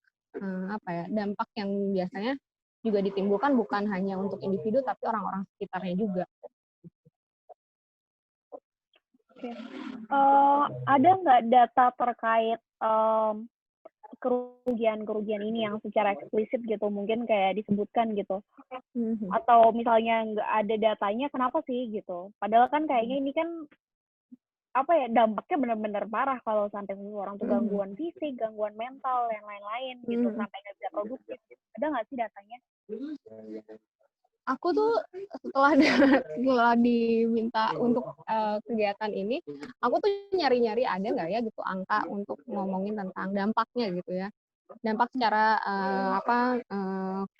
Speaker 2: apa ya, dampak yang biasanya juga ditimbulkan bukan hanya untuk individu tapi orang-orang sekitarnya juga.
Speaker 1: Oke. Ada nggak data terkait kerugian-kerugian ini yang secara eksplisit gitu, mungkin kayak disebutkan gitu? Atau misalnya nggak ada datanya, kenapa sih gitu? Padahal kan kayaknya ini kan apa ya, dampaknya benar-benar parah kalau sampai seseorang tuh gangguan fisik, gangguan mental, yang lain-lain gitu, sampai nggak bisa produktif. Ada nggak sih datanya?
Speaker 2: Aku tuh setelah setelah diminta untuk kegiatan ini, aku tuh nyari-nyari ada nggak ya gitu angka untuk ngomongin tentang dampaknya gitu ya, dampak secara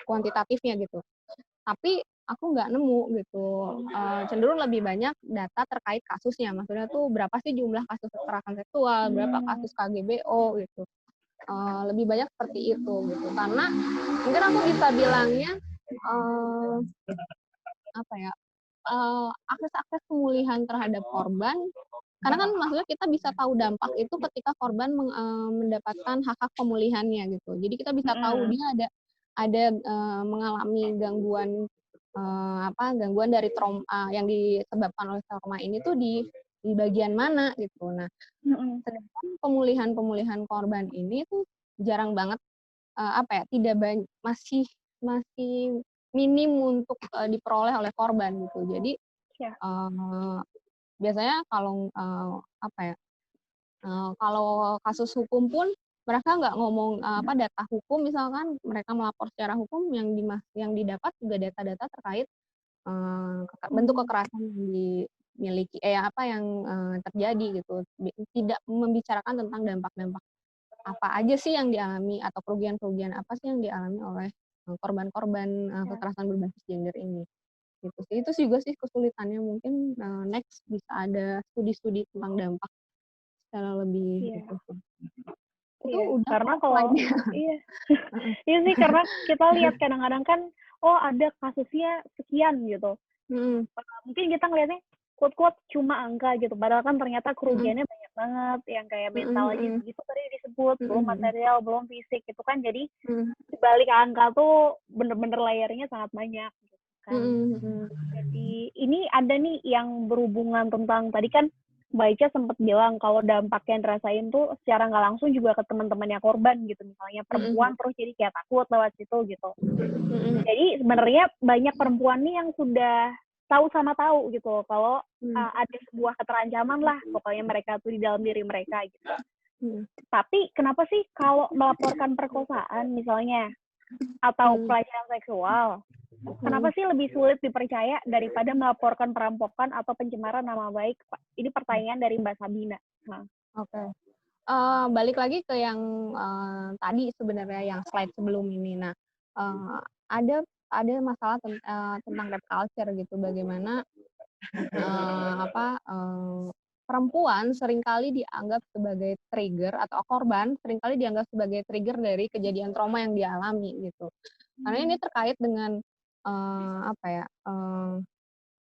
Speaker 2: kuantitatifnya gitu. Tapi aku nggak nemu gitu, cenderung lebih banyak data terkait kasusnya, maksudnya tuh berapa sih jumlah kasus kekerasan seksual, berapa kasus KGBO gitu, lebih banyak seperti itu gitu. Karena mungkin aku bisa bilangnya, apa ya, akses-akses pemulihan terhadap korban, karena kan maksudnya kita bisa tahu dampak itu ketika korban mendapatkan hak-hak pemulihannya gitu. Jadi kita bisa tahu dia mengalami gangguan, gangguan dari trauma yang disebabkan oleh trauma ini tuh di bagian mana gitu. Nah, sedangkan pemulihan korban ini tuh jarang banget, tidak masih masih minim untuk, diperoleh oleh korban gitu. Jadi,
Speaker 1: Ya.
Speaker 2: biasanya kalau, kalau kasus hukum pun mereka nggak ngomong, data hukum misalkan mereka melapor secara hukum yang didapat juga data-data terkait, bentuk kekerasan yang dimiliki yang, terjadi gitu. Tidak membicarakan tentang dampak-dampak apa aja sih yang dialami atau kerugian-kerugian apa sih yang dialami oleh, korban-korban, kekerasan berbasis gender ini, gitu sih. Itu juga sih kesulitannya mungkin, next bisa ada studi-studi tentang dampak secara lebih
Speaker 1: Iya.
Speaker 2: itu sih. Itu
Speaker 1: Iya,
Speaker 2: udah
Speaker 1: karena
Speaker 2: kok
Speaker 1: kalau
Speaker 2: slide-nya.
Speaker 1: iya. Iya sih, karena kita lihat kadang-kadang kan, oh ada kasusnya sekian gitu.
Speaker 2: Mhm,
Speaker 1: Mungkin kita ngelihatnya quote-quote cuma angka gitu, padahal kan ternyata
Speaker 2: mhm,
Speaker 1: kerugiannya banyak banget, yang kayak
Speaker 2: mhm
Speaker 1: mental aja
Speaker 2: mhm,
Speaker 1: segitu tadi disebut,
Speaker 2: mhm
Speaker 1: belum
Speaker 2: mhm,
Speaker 1: material, belum fisik gitu kan. Jadi
Speaker 2: mhm,
Speaker 1: di balik angka tuh bener-bener layernya sangat banyak gitu kan.
Speaker 2: mhm mhm,
Speaker 1: Jadi ini ada nih yang berhubungan tentang tadi kan Mbak Ica sempat bilang kalau dampak yang dirasain tuh secara nggak langsung juga ke teman-temannya korban gitu, misalnya
Speaker 2: mhm
Speaker 1: perempuan terus jadi kayak takut lewat situ gitu.
Speaker 2: mhm,
Speaker 1: Jadi sebenarnya banyak perempuan nih yang sudah tahu sama tahu gitu kalau
Speaker 2: mhm
Speaker 1: ada sebuah keterancaman lah pokoknya mereka tuh di dalam diri mereka gitu.
Speaker 2: mhm,
Speaker 1: Tapi kenapa sih kalau melaporkan perkosaan misalnya atau
Speaker 2: mhm
Speaker 1: pelecehan seksual, kenapa
Speaker 2: mhm,
Speaker 1: sih lebih sulit dipercaya daripada melaporkan perampokan atau pencemaran nama baik? Ini pertanyaan dari Mbak Sabina. Nah,
Speaker 2: oke. Balik lagi ke yang, tadi sebenarnya yang slide sebelum ini. Nah, eee, ada masalah tentang rape culture gitu, bagaimana, perempuan seringkali dianggap sebagai trigger atau korban seringkali dianggap sebagai trigger dari kejadian trauma yang dialami gitu. Karena ini terkait dengan, eee, apa ya, eee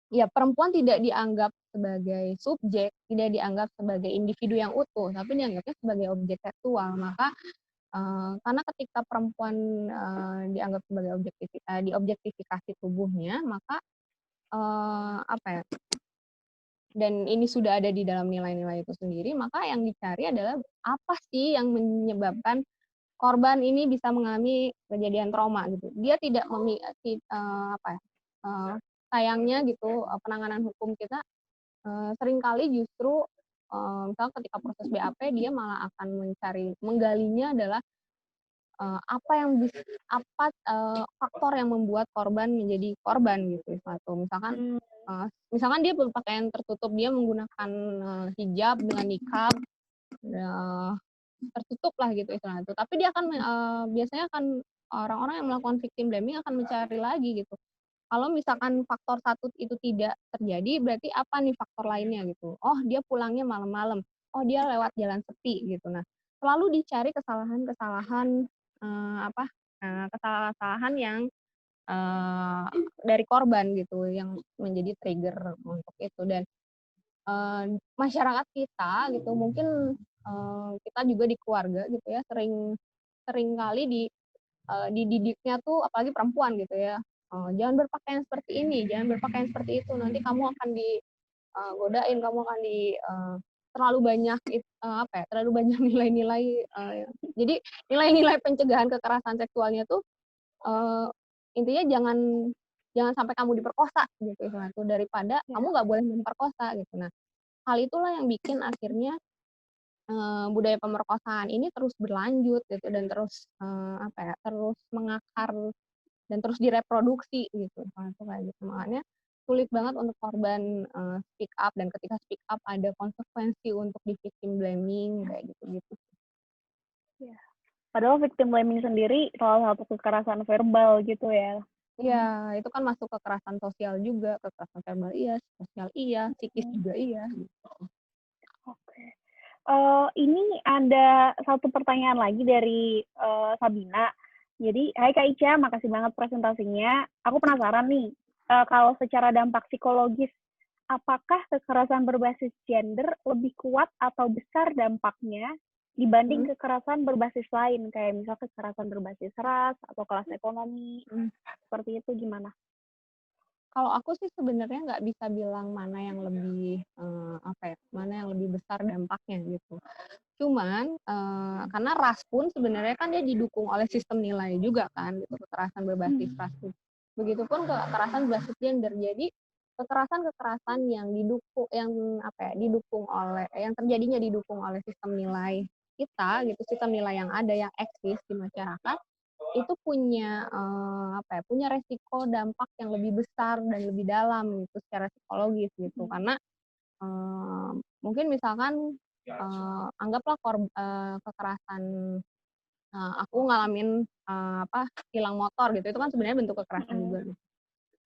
Speaker 2: ya, perempuan tidak dianggap sebagai subjek, tidak dianggap sebagai individu yang utuh, tapi dianggapnya sebagai objek seksual. Maka, karena ketika perempuan, dianggap sebagai diobjektifikasi tubuhnya, maka, apa ya, dan ini sudah ada di dalam nilai-nilai itu sendiri, maka yang dicari adalah apa sih yang menyebabkan korban ini bisa mengalami kejadian trauma gitu. Dia tidak apa ya, sayangnya gitu, penanganan hukum kita seringkali justru, misalnya ketika proses BAP dia malah akan menggalinya adalah faktor yang membuat korban menjadi korban gitu. Misalkan
Speaker 1: Hmm.
Speaker 2: misalkan dia berpakaian tertutup, dia menggunakan hijab dengan niqab, tertutup lah gitu istilahnya itu. Tapi dia akan biasanya akan orang-orang yang melakukan victim blaming akan mencari lagi gitu. Kalau misalkan faktor satu itu tidak terjadi, berarti apa nih faktor lainnya gitu. Oh, dia pulangnya malam-malam. Oh, dia lewat jalan sepi gitu. Nah, selalu dicari kesalahan-kesalahan kesalahan-kesalahan yang dari korban gitu yang menjadi trigger untuk itu. Dan masyarakat kita gitu mungkin kita juga di keluarga gitu ya sering kali dididiknya tuh apalagi perempuan gitu ya, jangan berpakaian seperti ini, jangan berpakaian seperti itu, nanti kamu akan digodain, kamu akan terlalu banyak terlalu banyak nilai-nilai, jadi nilai-nilai pencegahan kekerasan seksualnya tuh uh, intinya jangan jangan sampai kamu diperkosa gitu istilahnya tuh, daripada
Speaker 1: Ya.
Speaker 2: kamu nggak boleh memperkosa gitu. Nah, hal itulah yang bikin akhirnya budaya pemerkosaan ini terus berlanjut gitu dan terus terus mengakar dan terus direproduksi gitu, kayak gitu. Makanya sulit banget untuk korban speak up, dan ketika speak up ada konsekuensi untuk di victim blaming kayak gitu-gitu.
Speaker 1: Ya. Padahal victim blaming sendiri salah satu kekerasan verbal gitu ya.
Speaker 2: Iya, itu kan masuk kekerasan sosial juga, kekerasan verbal iya, sosial iya, psikis juga iya. Gitu.
Speaker 1: Oke. Ini ada satu pertanyaan lagi dari Sabina. Jadi, hai Kak Ica, makasih banget presentasinya. Aku penasaran nih, kalau secara dampak psikologis, apakah kekerasan berbasis gender lebih kuat atau besar dampaknya dibanding kekerasan berbasis lain, kayak misal kekerasan berbasis ras atau kelas ekonomi, seperti itu gimana?
Speaker 2: Kalau aku sih sebenarnya nggak bisa bilang mana yang lebih mana yang lebih besar dampaknya gitu. Cuman karena ras pun sebenarnya kan dia didukung oleh sistem nilai juga kan gitu, kekerasan berbasis ras. Begitupun kekerasan berbasis gender. Jadi kekerasan-kekerasan yang didukung oleh yang terjadinya didukung oleh sistem nilai kita gitu, sistem nilai yang ada yang eksis di masyarakat itu punya resiko dampak yang lebih besar dan lebih dalam gitu secara psikologis gitu. Karena mungkin misalkan anggaplah kekerasan, aku ngalamin hilang motor gitu, itu kan sebenarnya bentuk kekerasan juga.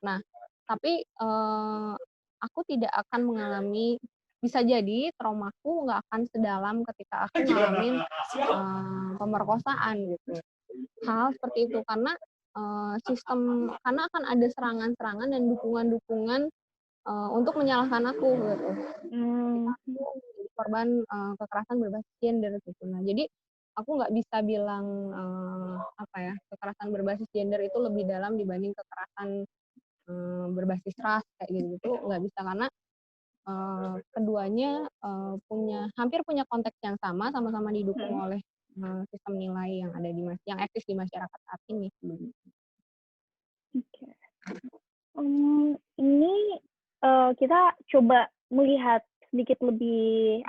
Speaker 2: Nah, tapi aku tidak akan mengalami, bisa jadi traumaku nggak akan sedalam ketika aku ngalamin pemerkosaan gitu. Hal seperti itu karena karena akan ada serangan-serangan dan dukungan-dukungan untuk menyalahkan aku gitu. Ketika aku menjadi korban kekerasan berbasis gender gitu. Nah, jadi aku nggak bisa bilang kekerasan berbasis gender itu lebih dalam dibanding kekerasan berbasis ras kayak gitu, nggak bisa karena keduanya hampir punya konteks yang sama-sama didukung oleh sistem nilai yang ada yang eksis di masyarakat saat ini.
Speaker 1: Oke. Ini kita coba melihat sedikit lebih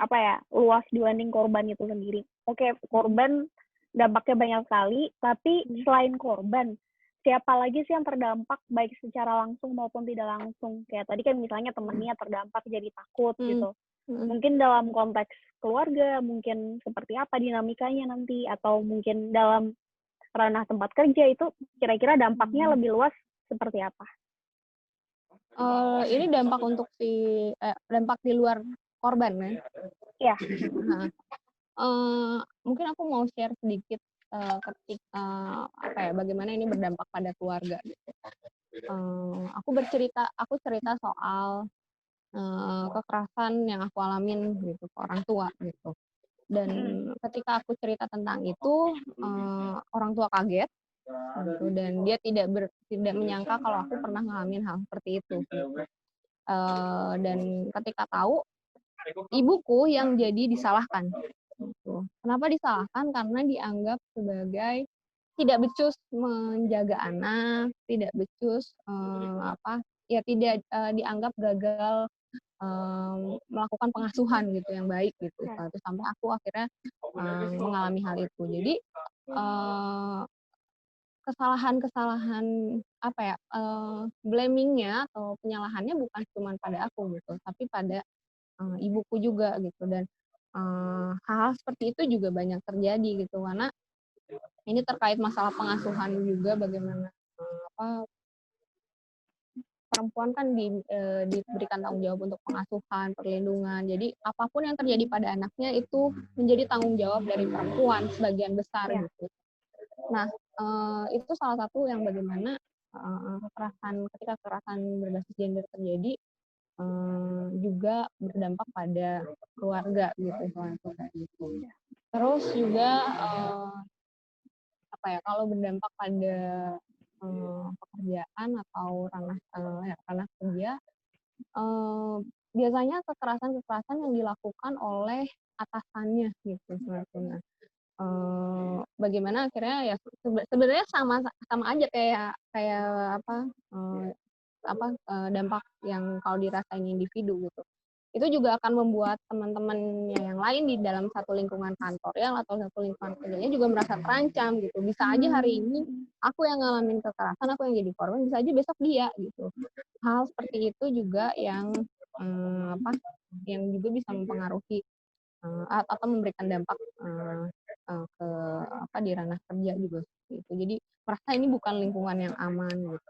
Speaker 1: luas dibanding korban itu sendiri. Oke, korban dampaknya banyak sekali, tapi selain korban, siapa lagi sih yang terdampak baik secara langsung maupun tidak langsung? Kayak tadi kan misalnya temennya terdampak jadi takut gitu. Mungkin dalam konteks keluarga, mungkin seperti apa dinamikanya nanti, atau mungkin dalam ranah tempat kerja itu kira-kira dampaknya lebih luas seperti apa?
Speaker 2: Ini dampak untuk dampak di luar korban kan?
Speaker 1: Iya.
Speaker 2: Mungkin aku mau share sedikit bagaimana ini berdampak pada keluarga gitu. Aku cerita soal kekerasan yang aku alamin gitu ke orang tua gitu. Dan ketika aku cerita tentang itu, orang tua kaget gitu, dan dia tidak menyangka kalau aku pernah ngalamin hal seperti itu gitu. Dan ketika tahu, ibuku yang jadi disalahkan gitu. Kenapa disalahkan? Karena dianggap sebagai tidak becus menjaga anak, tidak becus tidak dianggap gagal melakukan pengasuhan gitu yang baik gitu. Terus sampai aku akhirnya mengalami hal itu. Jadi eee, kesalahan-kesalahan apa ya, blaming-nya atau penyalahannya bukan cuman pada aku gitu, tapi pada, ibuku juga gitu dan, hal-hal seperti itu juga banyak terjadi gitu karena ini terkait masalah pengasuhan juga bagaimana, apa, perempuan kan diberikan tanggung jawab untuk pengasuhan, perlindungan. Jadi apapun yang terjadi pada anaknya itu menjadi tanggung jawab dari perempuan sebagian besar
Speaker 1: Ya.
Speaker 2: gitu. Nah, itu salah satu yang bagaimana, ketika kekerasan berbasis gender terjadi, juga berdampak pada keluarga gitu, istilahnya kayak gitu. Terus juga, apa ya, kalau berdampak pada, pekerjaan atau ranah kerja, eee, biasanya kekerasan-kekerasan yang dilakukan oleh atasannya gitu sebenarnya. Bagaimana akhirnya ya sebenarnya sama sama aja kayak kayak apa, eee dampak yang kalau dirasain individu gitu. Itu juga akan membuat teman-temannya yang lain di dalam satu lingkungan kantor ya atau satu lingkungan kerjanya juga merasa terancam gitu. Bisa aja hari ini aku yang ngalamin kekerasan, aku yang jadi korban, bisa aja besok dia gitu. Hal seperti itu juga yang, yang juga bisa mempengaruhi, atau memberikan dampak, ke di ranah kerja juga seperti itu. Jadi merasa ini bukan lingkungan yang aman gitu.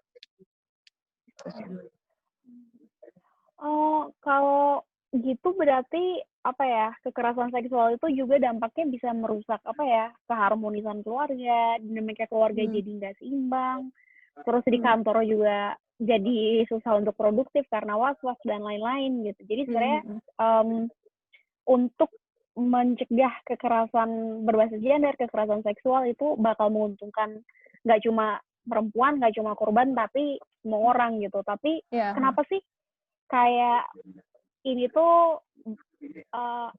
Speaker 1: Oh, kalau gitu berarti apa ya, kekerasan seksual itu juga dampaknya bisa merusak apa ya, keharmonisan keluarga, dinamika keluarga
Speaker 2: Hmm.
Speaker 1: jadi nggak seimbang, terus di kantor juga jadi susah untuk produktif karena was-was dan lain-lain gitu. Jadi sebenarnya untuk mencegah kekerasan berbasis gender, kekerasan seksual itu bakal menguntungkan nggak cuma perempuan, nggak cuma korban, tapi semua orang gitu. Tapi
Speaker 2: Ya.
Speaker 1: kenapa sih kayak ini tuh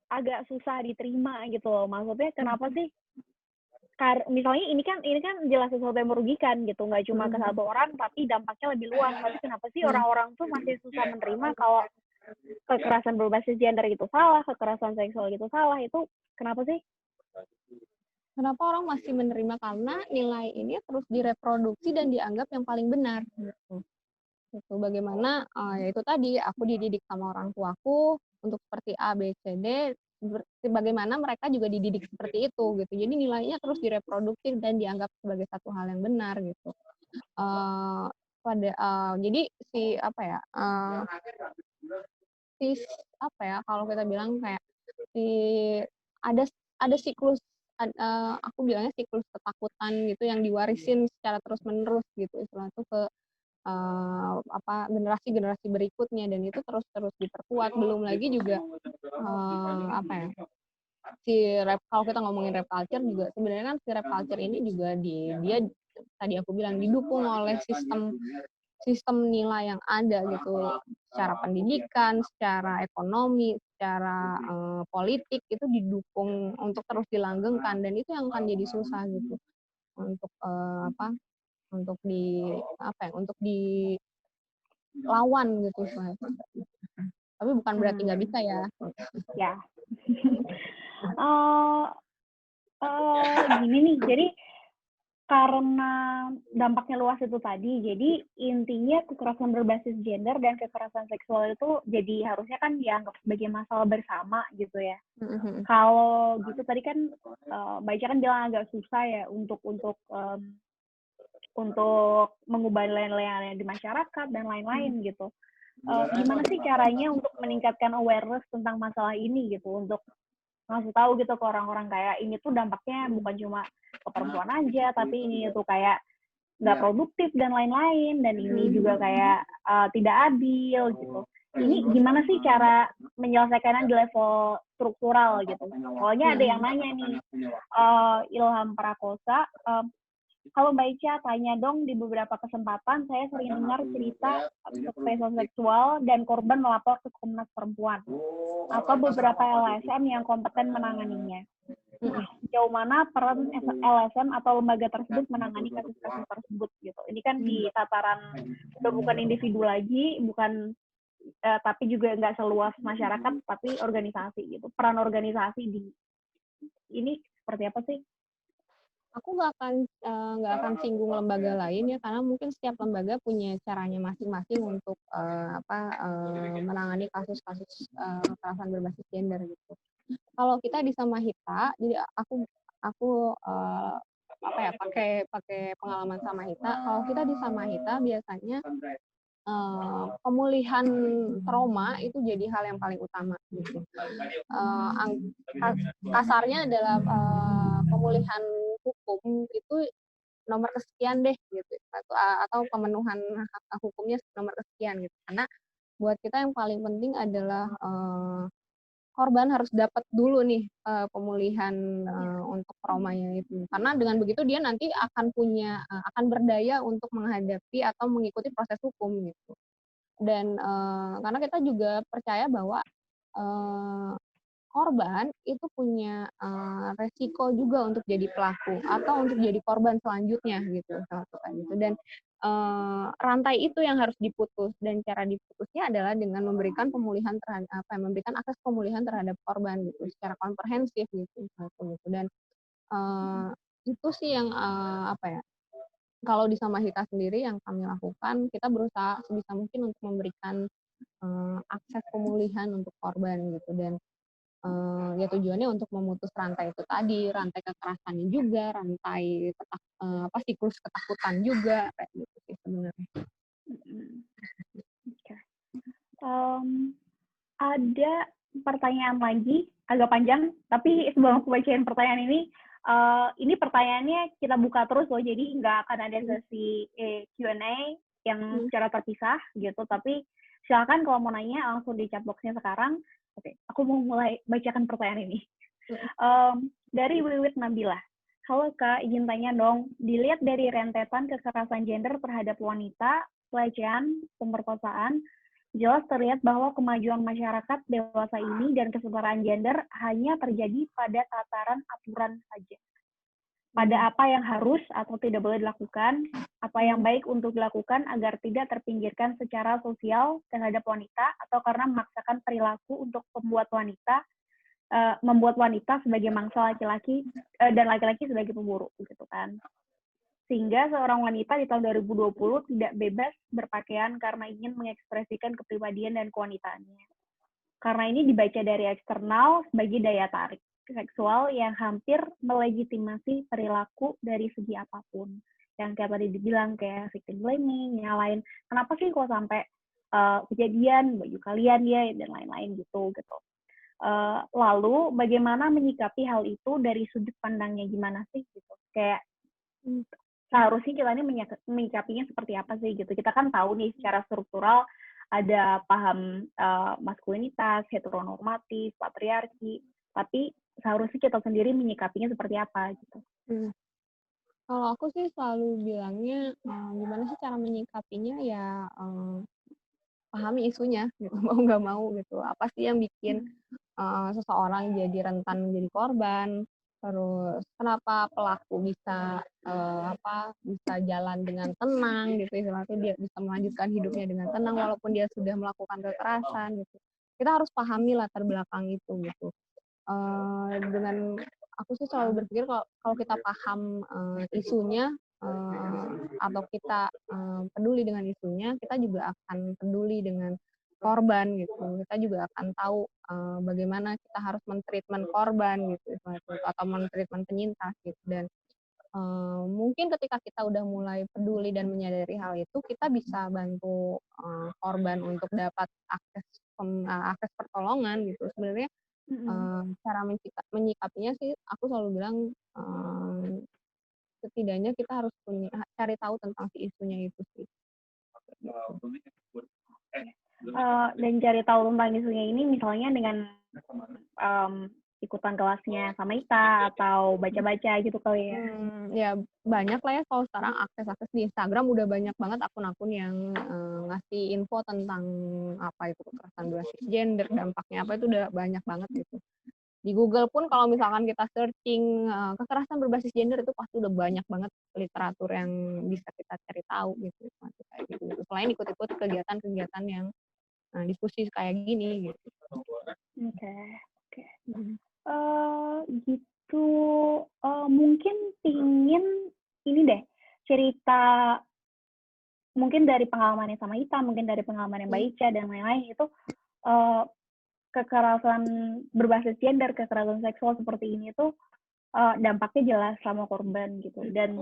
Speaker 1: agak susah diterima gitu loh. Maksudnya kenapa sih? Misalnya ini kan jelas sesuatu yang merugikan gitu, nggak cuma ke satu orang, tapi dampaknya lebih luas. Tapi kenapa sih orang-orang tuh masih susah menerima kalau kekerasan berbasis gender itu salah, kekerasan seksual itu salah, itu kenapa sih?
Speaker 2: Kenapa orang masih menerima karena nilai ini terus direproduksi dan dianggap yang paling benar gitu. Itu bagaimana ya itu tadi aku dididik sama orang tuaku untuk seperti A B C D bagaimana mereka juga dididik seperti itu gitu. Jadi nilainya terus direproduksi dan dianggap sebagai satu hal yang benar gitu. Uh, jadi si apa ya si apa ya kalau kita bilang kayak si ada ada siklus aku bilangnya siklus ketakutan gitu yang diwarisin secara terus menerus gitu istilah itu ke generasi-generasi berikutnya dan itu terus diperkuat belum lagi juga apa ya kalau kita ngomongin rap culture juga sebenarnya kan si rap culture ini juga dia tadi aku bilang didukung oleh sistem nilai yang ada gitu secara pendidikan, secara ekonomi, secara politik itu didukung untuk terus dilanggengkan dan itu yang akan jadi susah gitu untuk untuk untuk dilawan gitu tapi bukan berarti nggak bisa ya.
Speaker 1: Ya. Gini nih, jadi karena dampaknya luas itu tadi, jadi intinya kekerasan berbasis gender dan kekerasan seksual itu jadi harusnya kan dianggap sebagai masalah bersama gitu ya. Kalau gitu tadi kan Mbak Ica kan bilang agak susah ya untuk mengubah nilai-nilai di masyarakat dan lain-lain gitu. Gimana sih caranya untuk meningkatkan awareness tentang masalah ini gitu, untuk ngasih tahu gitu ke orang-orang kayak ini tuh dampaknya bukan cuma ke perempuan aja, tapi ini tuh kayak nggak produktif dan lain-lain, dan ini juga kayak tidak adil gitu. Ini gimana sih cara menyelesaikannya di level struktural gitu? Soalnya ada yang nanya nih, Ilham Prakosa, kalau Mbak Ica tanya dong, di beberapa kesempatan saya sering dengar cerita kekerasan seksual dan korban melapor ke Komnas Perempuan atau beberapa LSM yang kompeten menanganinya. Nah, sejauh mana peran LSM atau lembaga tersebut menangani kasus-kasus tersebut gitu? Ini kan di tataran udah bukan individu lagi, bukan tapi juga nggak seluas masyarakat, tapi organisasi gitu. Peran organisasi di ini seperti apa sih?
Speaker 2: Aku nggak akan singgung lembaga lain ya, karena mungkin setiap lembaga punya caranya masing-masing untuk menangani kasus-kasus kekerasan berbasis gender gitu. Kalau kita di Samahita, jadi aku apa ya, pakai pengalaman Samahita. Kalau kita di Samahita biasanya pemulihan trauma itu jadi hal yang paling utama gitu. Kasarnya adalah pemulihan hukum itu nomor kesekian deh gitu, atau pemenuhan hak hukumnya nomor kesekian gitu. Karena buat kita yang paling penting adalah korban harus dapat dulu nih pemulihan untuk traumanya itu. Karena dengan begitu dia nanti akan berdaya untuk menghadapi atau mengikuti proses hukum gitu. Dan karena kita juga percaya bahwa korban itu punya resiko juga untuk jadi pelaku atau untuk jadi korban selanjutnya gitu, dan rantai itu yang harus diputus, dan cara diputusnya adalah dengan memberikan memberikan akses pemulihan terhadap korban gitu secara komprehensif gitu, dan itu sih yang apa ya, kalau di Samahita sendiri yang kami lakukan, kita berusaha sebisa mungkin untuk memberikan akses pemulihan untuk korban gitu, dan ya tujuannya untuk memutus rantai itu tadi, rantai kekerasannya juga, rantai siklus ketakutan juga, kayak gitu sih sebenarnya.
Speaker 1: Okay. Ada pertanyaan lagi, agak panjang, tapi sebelum aku bacain pertanyaan ini pertanyaannya kita buka terus loh, jadi nggak akan ada sesi Q&A yang secara terpisah gitu, tapi silakan kalau mau nanya langsung di chat box-nya sekarang. Oke, aku mau mulai bacakan pertanyaan ini. Dari Wiwit Nabila. Halo Kak, izin tanya dong, dilihat dari rentetan kekerasan gender terhadap wanita, pelecehan, pemerkosaan, jelas terlihat bahwa kemajuan masyarakat dewasa ini dan kesetaraan gender hanya terjadi pada tataran aturan saja. Pada apa yang harus atau tidak boleh dilakukan, apa yang baik untuk dilakukan agar tidak terpinggirkan secara sosial terhadap wanita, atau karena memaksakan perilaku untuk membuat wanita sebagai mangsa laki-laki dan laki-laki sebagai pemburu, gitu kan. Sehingga seorang wanita di tahun 2020 tidak bebas berpakaian karena ingin mengekspresikan kepribadian dan kewanitaannya. Karena ini dibaca dari eksternal sebagai daya tarik seksual yang hampir melegitimasi perilaku dari segi apapun. Yang kayak tadi dibilang kayak victim blaming, nyalain kenapa sih kok sampai kejadian baju kalian ya dan lain-lain gitu. Lalu bagaimana menyikapi hal itu dari sudut pandangnya gimana sih gitu. Kayak seharusnya kita ini menyikapinya seperti apa sih gitu. Kita kan tahu nih secara struktural ada paham maskulinitas, heteronormatif, patriarki, tapi seharusnya kita sendiri menyikapinya seperti apa gitu.
Speaker 2: Kalau aku sih selalu bilangnya gimana sih cara menyikapinya ya, pahami isunya gitu, mau nggak mau gitu. Apa sih yang bikin seseorang jadi rentan menjadi korban, terus kenapa pelaku bisa bisa jalan dengan tenang gitu, istilahnya dia bisa melanjutkan hidupnya dengan tenang walaupun dia sudah melakukan kekerasan gitu. Kita harus pahami latar belakang itu gitu. Dengan aku sih selalu berpikir kalau kita paham isunya, atau kita peduli dengan isunya, kita juga akan peduli dengan korban gitu. Kita juga akan tahu bagaimana kita harus men-treatment korban gitu, atau men-treatment penyintas gitu. Dan mungkin ketika kita udah mulai peduli dan menyadari hal itu, kita bisa bantu korban untuk dapat akses pertolongan gitu. Sebenarnya cara menyikapinya sih aku selalu bilang setidaknya kita harus cari tahu tentang si isunya itu sih.
Speaker 1: Dan cari tahu tentang isunya ini misalnya dengan ikutan kelasnya Samahita atau baca-baca gitu kali ya.
Speaker 2: Ya banyak lah ya kalau sekarang akses di Instagram udah banyak banget akun-akun yang ngasih info tentang apa itu kekerasan berbasis gender, dampaknya apa, itu udah banyak banget gitu. Di Google pun kalau misalkan kita searching kekerasan berbasis gender itu pasti udah banyak banget literatur yang bisa kita cari tahu gitu. Kayak gitu. Selain ikut-ikut kegiatan-kegiatan yang diskusi kayak gini gitu.
Speaker 1: Oke. Gitu itu mungkin pingin ini deh, cerita mungkin dari pengalamannya sama Ita, mungkin dari pengalaman yang Mbak Ica dan lain-lain itu kekerasan berbasis gender, kekerasan seksual seperti ini tuh dampaknya jelas sama korban gitu. Dan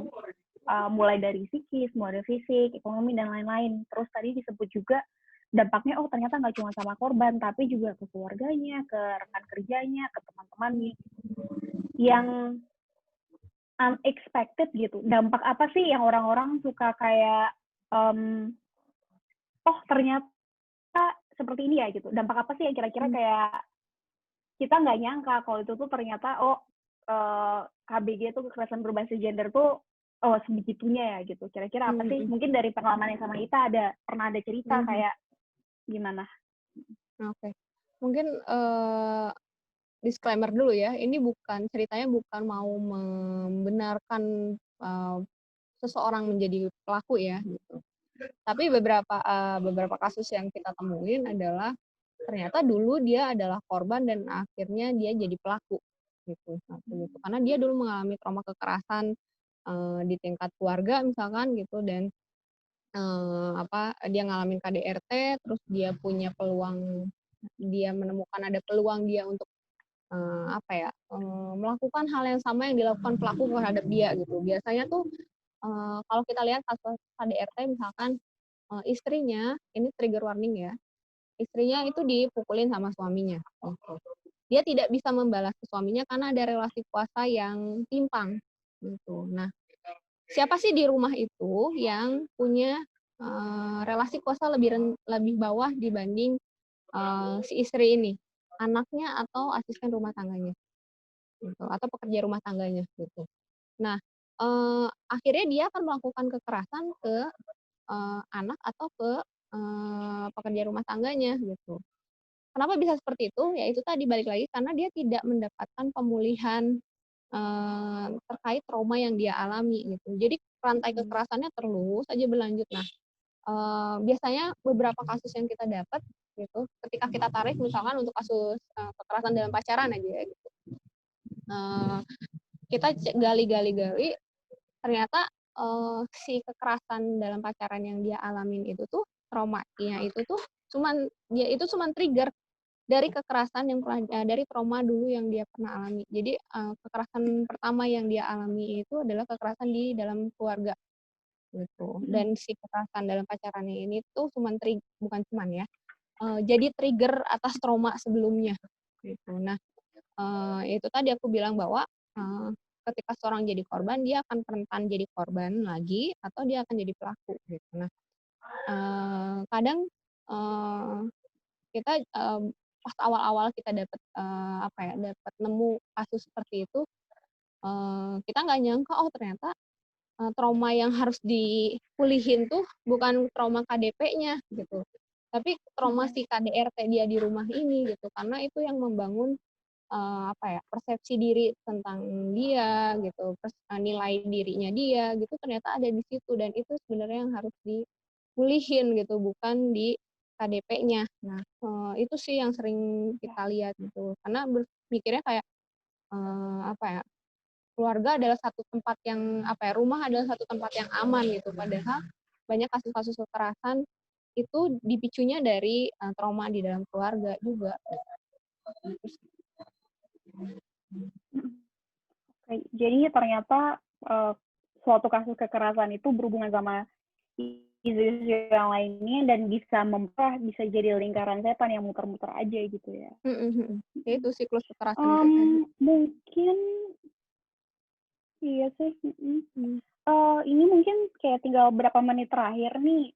Speaker 1: mulai dari psikis, mulai dari fisik, ekonomi dan lain-lain. Terus tadi disebut juga dampaknya ternyata nggak cuma sama korban, tapi juga ke keluarganya, ke rekan kerjanya, ke teman-temannya. Yang unexpected gitu. Dampak apa sih yang orang-orang suka kayak ternyata seperti ini ya gitu. Dampak apa sih yang kira-kira kayak kita nggak nyangka kalau itu tuh ternyata KBG tuh kekerasan berbasis gender tuh sebegitunya ya gitu. Kira-kira apa sih? Mungkin dari pengalaman yang sama Ita pernah ada cerita kayak gimana?
Speaker 2: Oke. Mungkin disclaimer dulu ya, ini ceritanya bukan mau membenarkan seseorang menjadi pelaku ya gitu. Tapi beberapa kasus yang kita temuin adalah ternyata dulu dia adalah korban dan akhirnya dia jadi pelaku gitu. Karena dia dulu mengalami trauma kekerasan di tingkat keluarga misalkan gitu, dan dia ngalamin KDRT, terus dia punya peluang, dia menemukan ada peluang dia untuk melakukan hal yang sama yang dilakukan pelaku terhadap dia gitu. Biasanya tuh kalau kita lihat kasus KDRT misalkan, istrinya, ini trigger warning ya, istrinya itu dipukulin sama suaminya gitu. Dia tidak bisa membalas ke suaminya karena ada relasi kuasa yang timpang gitu. Nah, siapa sih di rumah itu yang punya relasi kuasa lebih bawah dibanding si istri ini? Anaknya atau asisten rumah tangganya gitu, atau pekerja rumah tangganya gitu. Nah, akhirnya dia akan melakukan kekerasan ke anak atau ke pekerja rumah tangganya gitu. Kenapa bisa seperti itu? Ya itu tadi, balik lagi karena dia tidak mendapatkan pemulihan terkait trauma yang dia alami gitu. Jadi rantai kekerasannya terus aja berlanjut. Nah, biasanya beberapa kasus yang kita dapat gitu, ketika kita tarik misalkan untuk kasus kekerasan dalam pacaran aja ya gitu. Kita gali, ternyata si kekerasan dalam pacaran yang dia alamin itu tuh, traumanya itu tuh cuman trigger dari kekerasan yang dari trauma dulu yang dia pernah alami. Jadi kekerasan pertama yang dia alami itu adalah kekerasan di dalam keluarga gitu. Dan si kekerasan dalam pacarannya ini tuh jadi trigger atas trauma sebelumnya gitu. Nah, itu tadi aku bilang bahwa ketika seorang jadi korban, dia akan rentan jadi korban lagi atau dia akan jadi pelaku gitu. Nah, kadang kita pas awal-awal kita dapat nemu kasus seperti itu, kita nggak nyangka ternyata trauma yang harus dipulihin tuh bukan trauma KDP-nya gitu, tapi trauma si KDRT dia di rumah ini gitu, karena itu yang membangun persepsi diri tentang dia gitu, nilai dirinya dia gitu ternyata ada di situ, dan itu sebenarnya yang harus dipulihin gitu, bukan di KDP-nya. Nah, itu sih yang sering kita lihat gitu, karena berpikirnya kayak keluarga adalah satu tempat yang rumah adalah satu tempat yang aman gitu, padahal banyak kasus-kasus kekerasan itu dipicunya dari trauma di dalam keluarga juga.
Speaker 1: Jadi ternyata suatu kasus kekerasan itu berhubungan sama isu-isu yang lainnya dan bisa jadi lingkaran setan yang muter-muter aja gitu ya.
Speaker 2: Ya itu siklus kekerasan itu tadi.
Speaker 1: Mungkin iya sih. Ini mungkin kayak tinggal berapa menit terakhir nih.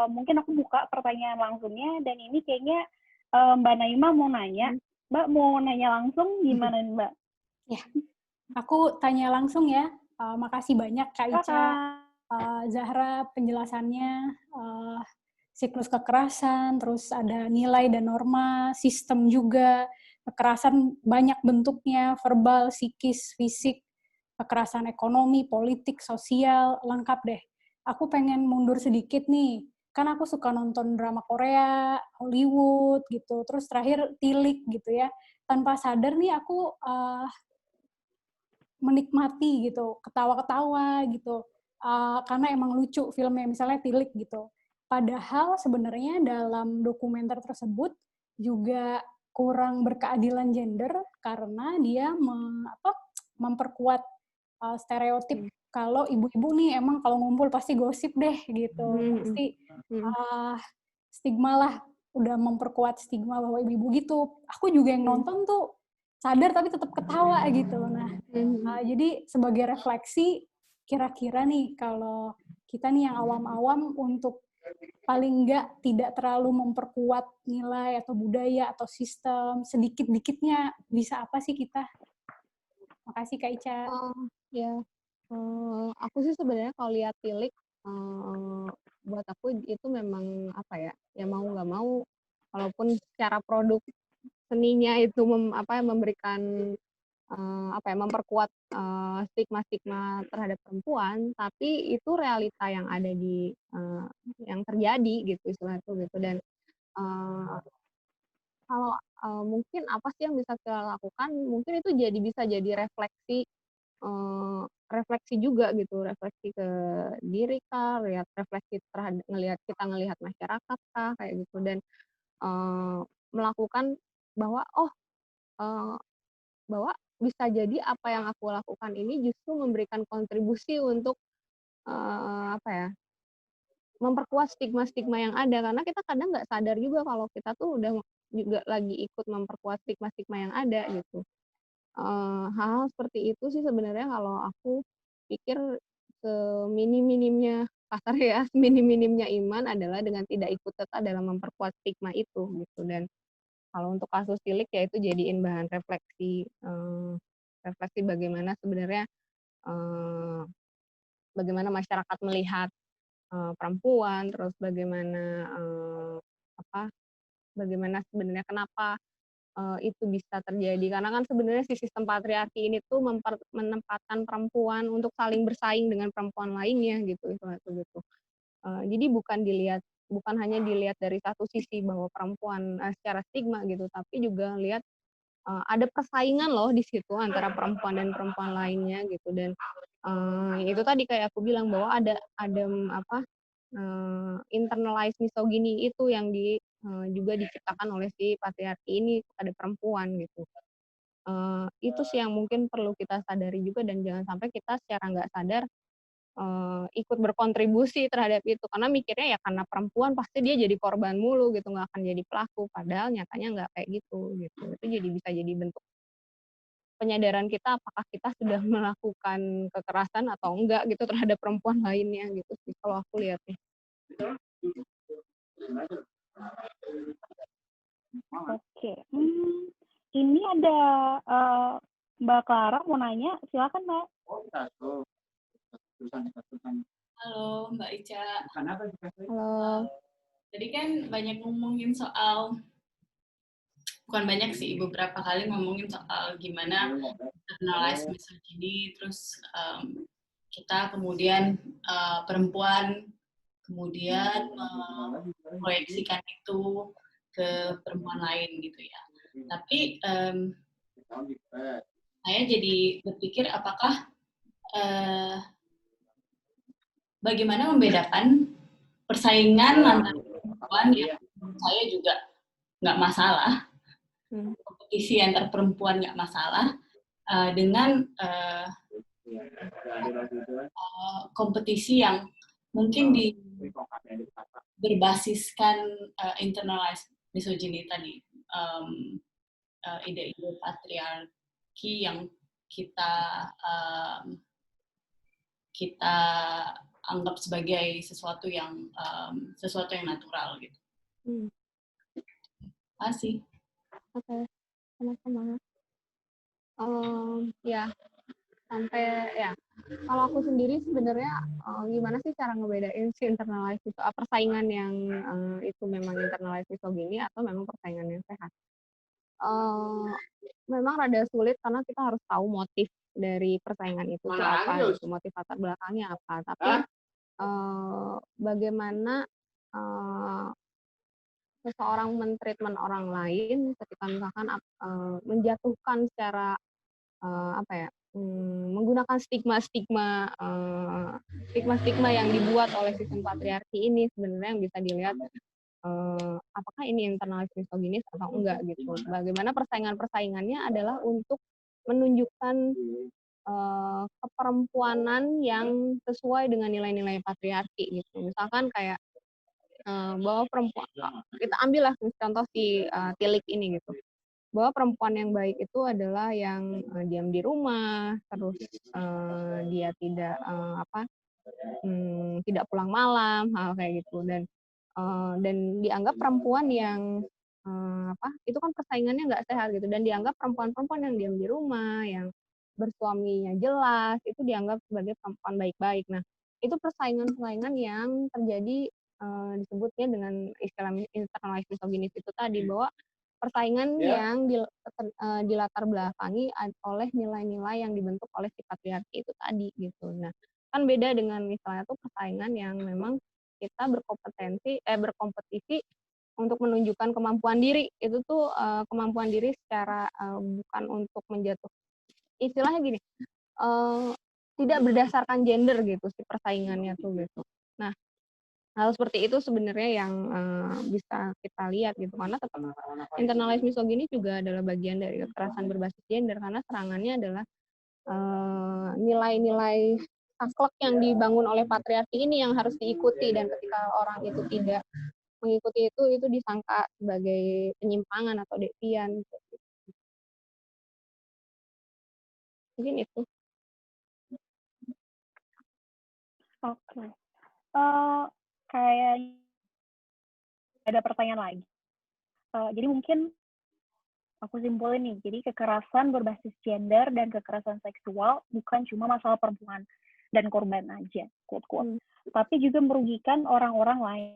Speaker 1: Mungkin aku buka pertanyaan langsungnya, dan ini kayaknya Mbak Naima mau nanya. Mbak mau nanya langsung gimana Mbak?
Speaker 3: Ya, aku tanya langsung ya. Makasih banyak Kak Ica, Zahra penjelasannya, siklus kekerasan, terus ada nilai dan norma, sistem juga, kekerasan banyak bentuknya, verbal, psikis, fisik, kekerasan ekonomi, politik, sosial, lengkap deh. Aku pengen mundur sedikit nih, kan aku suka nonton drama Korea, Hollywood gitu, terus terakhir Tilik gitu ya. Tanpa sadar nih aku menikmati gitu, ketawa-ketawa gitu, karena emang lucu filmnya, misalnya Tilik gitu. Padahal sebenarnya dalam dokumenter tersebut juga kurang berkeadilan gender karena dia memperkuat stereotip kalau ibu-ibu nih emang kalau ngumpul pasti gosip deh gitu, pasti stigma lah, udah memperkuat stigma bahwa ibu-ibu gitu. Aku juga yang nonton tuh sadar tapi tetap ketawa gitu. Nah, jadi sebagai refleksi, kira-kira nih kalau kita nih yang awam-awam untuk paling enggak tidak terlalu memperkuat nilai atau budaya atau sistem, sedikit-dikitnya bisa apa sih kita? Makasih Kak Ica.
Speaker 2: Ya, aku sih sebenarnya kalau lihat Tilik, buat aku itu memang apa ya, ya mau nggak mau, walaupun secara produk seninya itu memberikan memperkuat stigma-stigma terhadap perempuan, tapi itu realita yang ada di yang terjadi gitu istilah itu gitu. Dan kalau mungkin apa sih yang bisa kita lakukan, mungkin itu bisa jadi refleksi juga gitu, refleksi ke diri kah, refleksi ngelihat masyarakat kah, kayak gitu. Dan melakukan bahwa eee, bahwa bisa jadi apa yang aku lakukan ini justru memberikan kontribusi untuk memperkuat stigma-stigma yang ada, karena kita kadang nggak sadar juga kalau kita tuh udah juga lagi ikut memperkuat stigma-stigma yang ada gitu. Hal-hal seperti itu sih sebenarnya kalau aku pikir seminim-minimnya kasar ya, seminim-minimnya iman adalah dengan tidak ikut serta dalam memperkuat stigma itu gitu. Dan kalau untuk kasus Tilik ya itu jadiin bahan refleksi bagaimana sebenarnya eee, bagaimana masyarakat melihat perempuan, terus bagaimana apa, bagaimana sebenarnya kenapa itu bisa terjadi. Karena kan sebenarnya si sistem patriarki ini tuh menempatkan perempuan untuk saling bersaing dengan perempuan lainnya gitu, istilah itu gitu. Jadi bukan hanya dilihat dari satu sisi bahwa perempuan secara stigma gitu, tapi juga lihat ada persaingan loh di situ antara perempuan dan perempuan lainnya gitu. Dan itu tadi kayak aku bilang bahwa ada internalized misogyny itu yang juga diciptakan oleh si patriarki ini kepada perempuan gitu. Itu sih yang mungkin perlu kita sadari juga, dan jangan sampai kita secara nggak sadar ikut berkontribusi terhadap itu, karena mikirnya ya karena perempuan pasti dia jadi korban mulu gitu, nggak akan jadi pelaku, padahal nyatanya nggak kayak gitu. Itu jadi bisa jadi bentuk penyadaran kita apakah kita sudah melakukan kekerasan atau enggak gitu terhadap perempuan lainnya gitu sih kalau aku lihatnya.
Speaker 1: Oke. Ini ada Mbak Clara mau nanya, silakan Mbak.
Speaker 4: Halo Mbak Ica.
Speaker 2: Halo.
Speaker 4: Tadi kan banyak ngomongin soal, bukan banyak sih, beberapa kali ngomongin soal gimana internalize misogyny, terus kita kemudian perempuan kemudian memproyeksikan itu ke perempuan lain gitu ya. Tapi saya jadi berpikir apakah bagaimana membedakan persaingan antara perempuan yang menurut saya juga nggak masalah, kompetisi antar perempuan nggak masalah, dengan kompetisi yang mungkin berbasiskan internalized misogyny tadi, ide-ide patriarki yang kita anggap sebagai sesuatu yang natural gitu. Makasih.
Speaker 2: Oke, sama-sama. Ya, sampai ya. Kalau aku sendiri sebenarnya gimana sih cara ngebedain si internalized itu persaingan yang itu memang internalized misogyny atau memang persaingan yang sehat? Memang rada sulit karena kita harus tahu motif dari persaingan itu apa, gitu, motif latar belakangnya apa. Tapi bagaimana seseorang men-treatment orang lain ketika misalkan menjatuhkan secara menggunakan stigma-stigma yang dibuat oleh sistem patriarki ini sebenarnya yang bisa dilihat apakah ini internalis misoginis atau enggak gitu. Bagaimana persaingannya adalah untuk menunjukkan keperempuanan yang sesuai dengan nilai-nilai patriarki gitu. Misalkan kayak bahwa perempuan, kita ambillah contoh si Tilik ini gitu, bahwa perempuan yang baik itu adalah yang diam di rumah, terus dia tidak tidak pulang malam, hal kayak gitu, dan dianggap perempuan yang itu kan persaingannya nggak sehat gitu, dan dianggap perempuan-perempuan yang diam di rumah, yang bersuaminya jelas, itu dianggap sebagai perempuan baik-baik. Nah, itu persaingan-persaingan yang terjadi disebutnya dengan istilah internalis misoginis itu tadi, bahwa persaingan yang dilatar belakangi oleh nilai-nilai yang dibentuk oleh si patriarki itu tadi gitu. Nah, kan beda dengan misalnya tuh persaingan yang memang kita berkompetisi untuk menunjukkan kemampuan diri. Itu tuh kemampuan diri secara bukan untuk menjatuh, istilahnya gini, tidak berdasarkan gender gitu si persaingannya tuh gitu. Nah, hal seperti itu sebenarnya yang bisa kita lihat gitu, karena tetap internalis misogini juga adalah bagian dari kekerasan berbasis gender, karena serangannya adalah nilai-nilai saklek yang dibangun oleh patriarki ini yang harus diikuti, dan ketika orang itu tidak mengikuti itu disangka sebagai penyimpangan atau devian. Mungkin itu.
Speaker 1: Oke. Kayak ada pertanyaan lagi. Jadi mungkin aku simpulin nih, jadi kekerasan berbasis gender dan kekerasan seksual bukan cuma masalah perempuan dan korban aja, quote-quote, tapi juga merugikan orang-orang lain.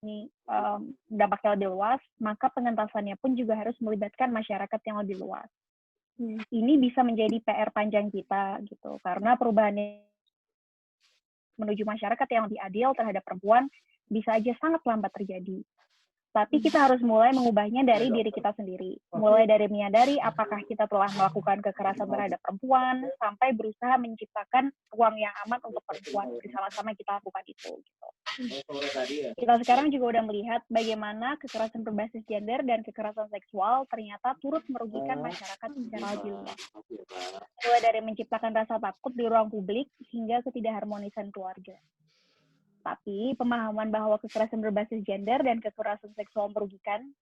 Speaker 1: Ini dampaknya lebih luas, maka pengentasannya pun juga harus melibatkan masyarakat yang lebih luas. Ini bisa menjadi PR panjang kita gitu, karena perubahan menuju masyarakat yang lebih adil terhadap perempuan bisa aja sangat lambat terjadi. Tapi kita harus mulai mengubahnya dari diri kita sendiri. Mulai dari menyadari apakah kita telah melakukan kekerasan terhadap perempuan, sampai berusaha menciptakan ruang yang aman untuk perempuan. Bersama-sama kita lakukan itu. Gitu. Kita sekarang juga udah melihat bagaimana kekerasan berbasis gender dan kekerasan seksual ternyata turut merugikan masyarakat secara lebih luas. Mulai dari menciptakan rasa takut di ruang publik hingga ketidakharmonisan keluarga. Tapi pemahaman bahwa kekerasan berbasis gender dan kekerasan seksual merugikan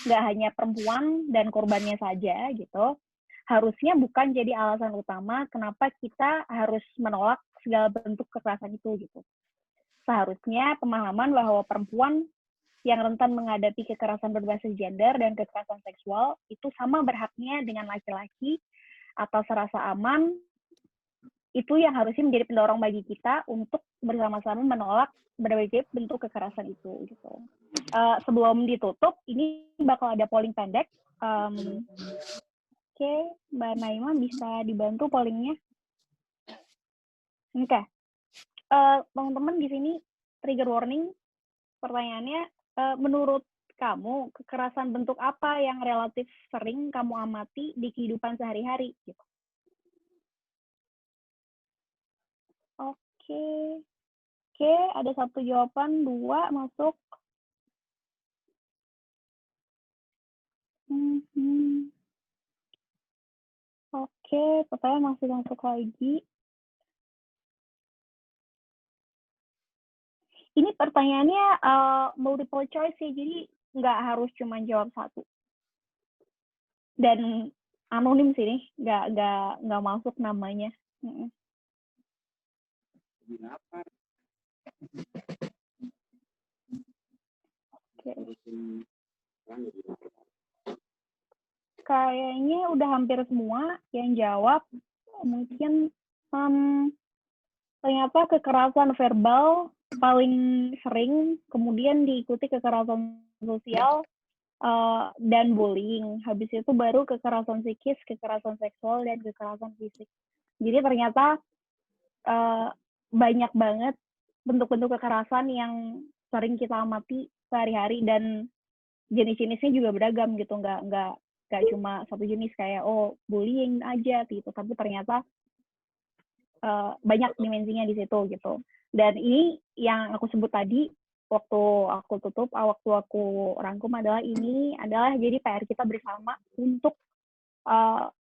Speaker 1: nggak hanya perempuan dan korbannya saja gitu, harusnya bukan jadi alasan utama kenapa kita harus menolak segala bentuk kekerasan itu gitu. Seharusnya pemahaman bahwa perempuan yang rentan menghadapi kekerasan berbasis gender dan kekerasan seksual itu sama berhaknya dengan laki-laki atas rasa aman, itu yang harusnya menjadi pendorong bagi kita untuk bersama-sama menolak berbagai bentuk kekerasan itu gitu. Sebelum ditutup, ini bakal ada polling pendek. Oke, Mbak Naima bisa dibantu pollingnya? Oke. Teman-teman di sini trigger warning. Pertanyaannya, menurut kamu kekerasan bentuk apa yang relatif sering kamu amati di kehidupan sehari-hari gitu? Oke, ada satu jawaban, 2 masuk. Oke, pertanyaan masih masuk lagi. Ini pertanyaannya multiple choice ya, jadi nggak harus cuma jawab satu. Dan anonim sih nih, nggak masuk namanya. Oke. Kayaknya udah hampir semua yang jawab. Mungkin ternyata kekerasan verbal paling sering, kemudian diikuti kekerasan sosial dan bullying. Habis itu baru kekerasan psikis, kekerasan seksual, dan kekerasan fisik. Jadi ternyata banyak banget bentuk-bentuk kekerasan yang sering kita amati sehari-hari, dan jenis-jenisnya juga beragam gitu, nggak cuma satu jenis kayak bullying aja gitu, tapi ternyata banyak dimensinya di situ gitu. Dan ini yang aku sebut tadi waktu aku rangkum adalah ini adalah jadi PR kita bersama untuk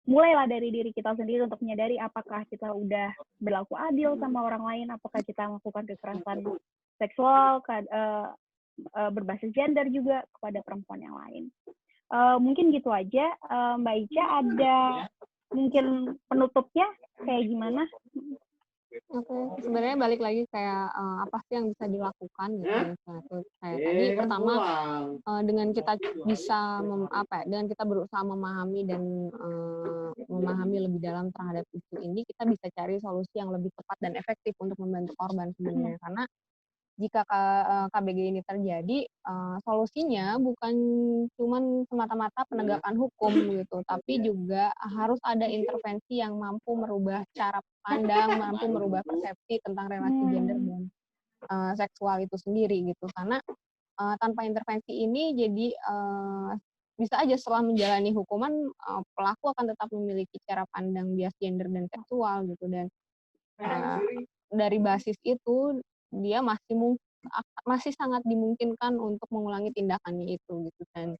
Speaker 1: mulailah dari diri kita sendiri untuk menyadari apakah kita udah berlaku adil sama orang lain, apakah kita melakukan kekerasan seksual berbasis gender juga kepada perempuan yang lain. Mungkin gitu aja. Mbak Ica ada mungkin penutupnya kayak gimana?
Speaker 2: Oke, sebenarnya balik lagi kayak apa sih yang bisa dilakukan gitu. Kayak tadi pertama dengan kita bisa dengan kita berusaha memahami dan memahami lebih dalam terhadap isu ini, kita bisa cari solusi yang lebih tepat dan efektif untuk membantu korban sebenarnya. Karena jika KBG ini terjadi, solusinya bukan cuman semata-mata penegakan hukum gitu, tapi juga harus ada intervensi yang mampu merubah cara pandang, mampu merubah persepsi tentang relasi gender dan seksual itu sendiri gitu. Karena tanpa intervensi ini jadi bisa aja setelah menjalani hukuman pelaku akan tetap memiliki cara pandang bias gender dan seksual gitu, dan dari basis itu dia masih sangat dimungkinkan untuk mengulangi tindakannya itu gitu. Dan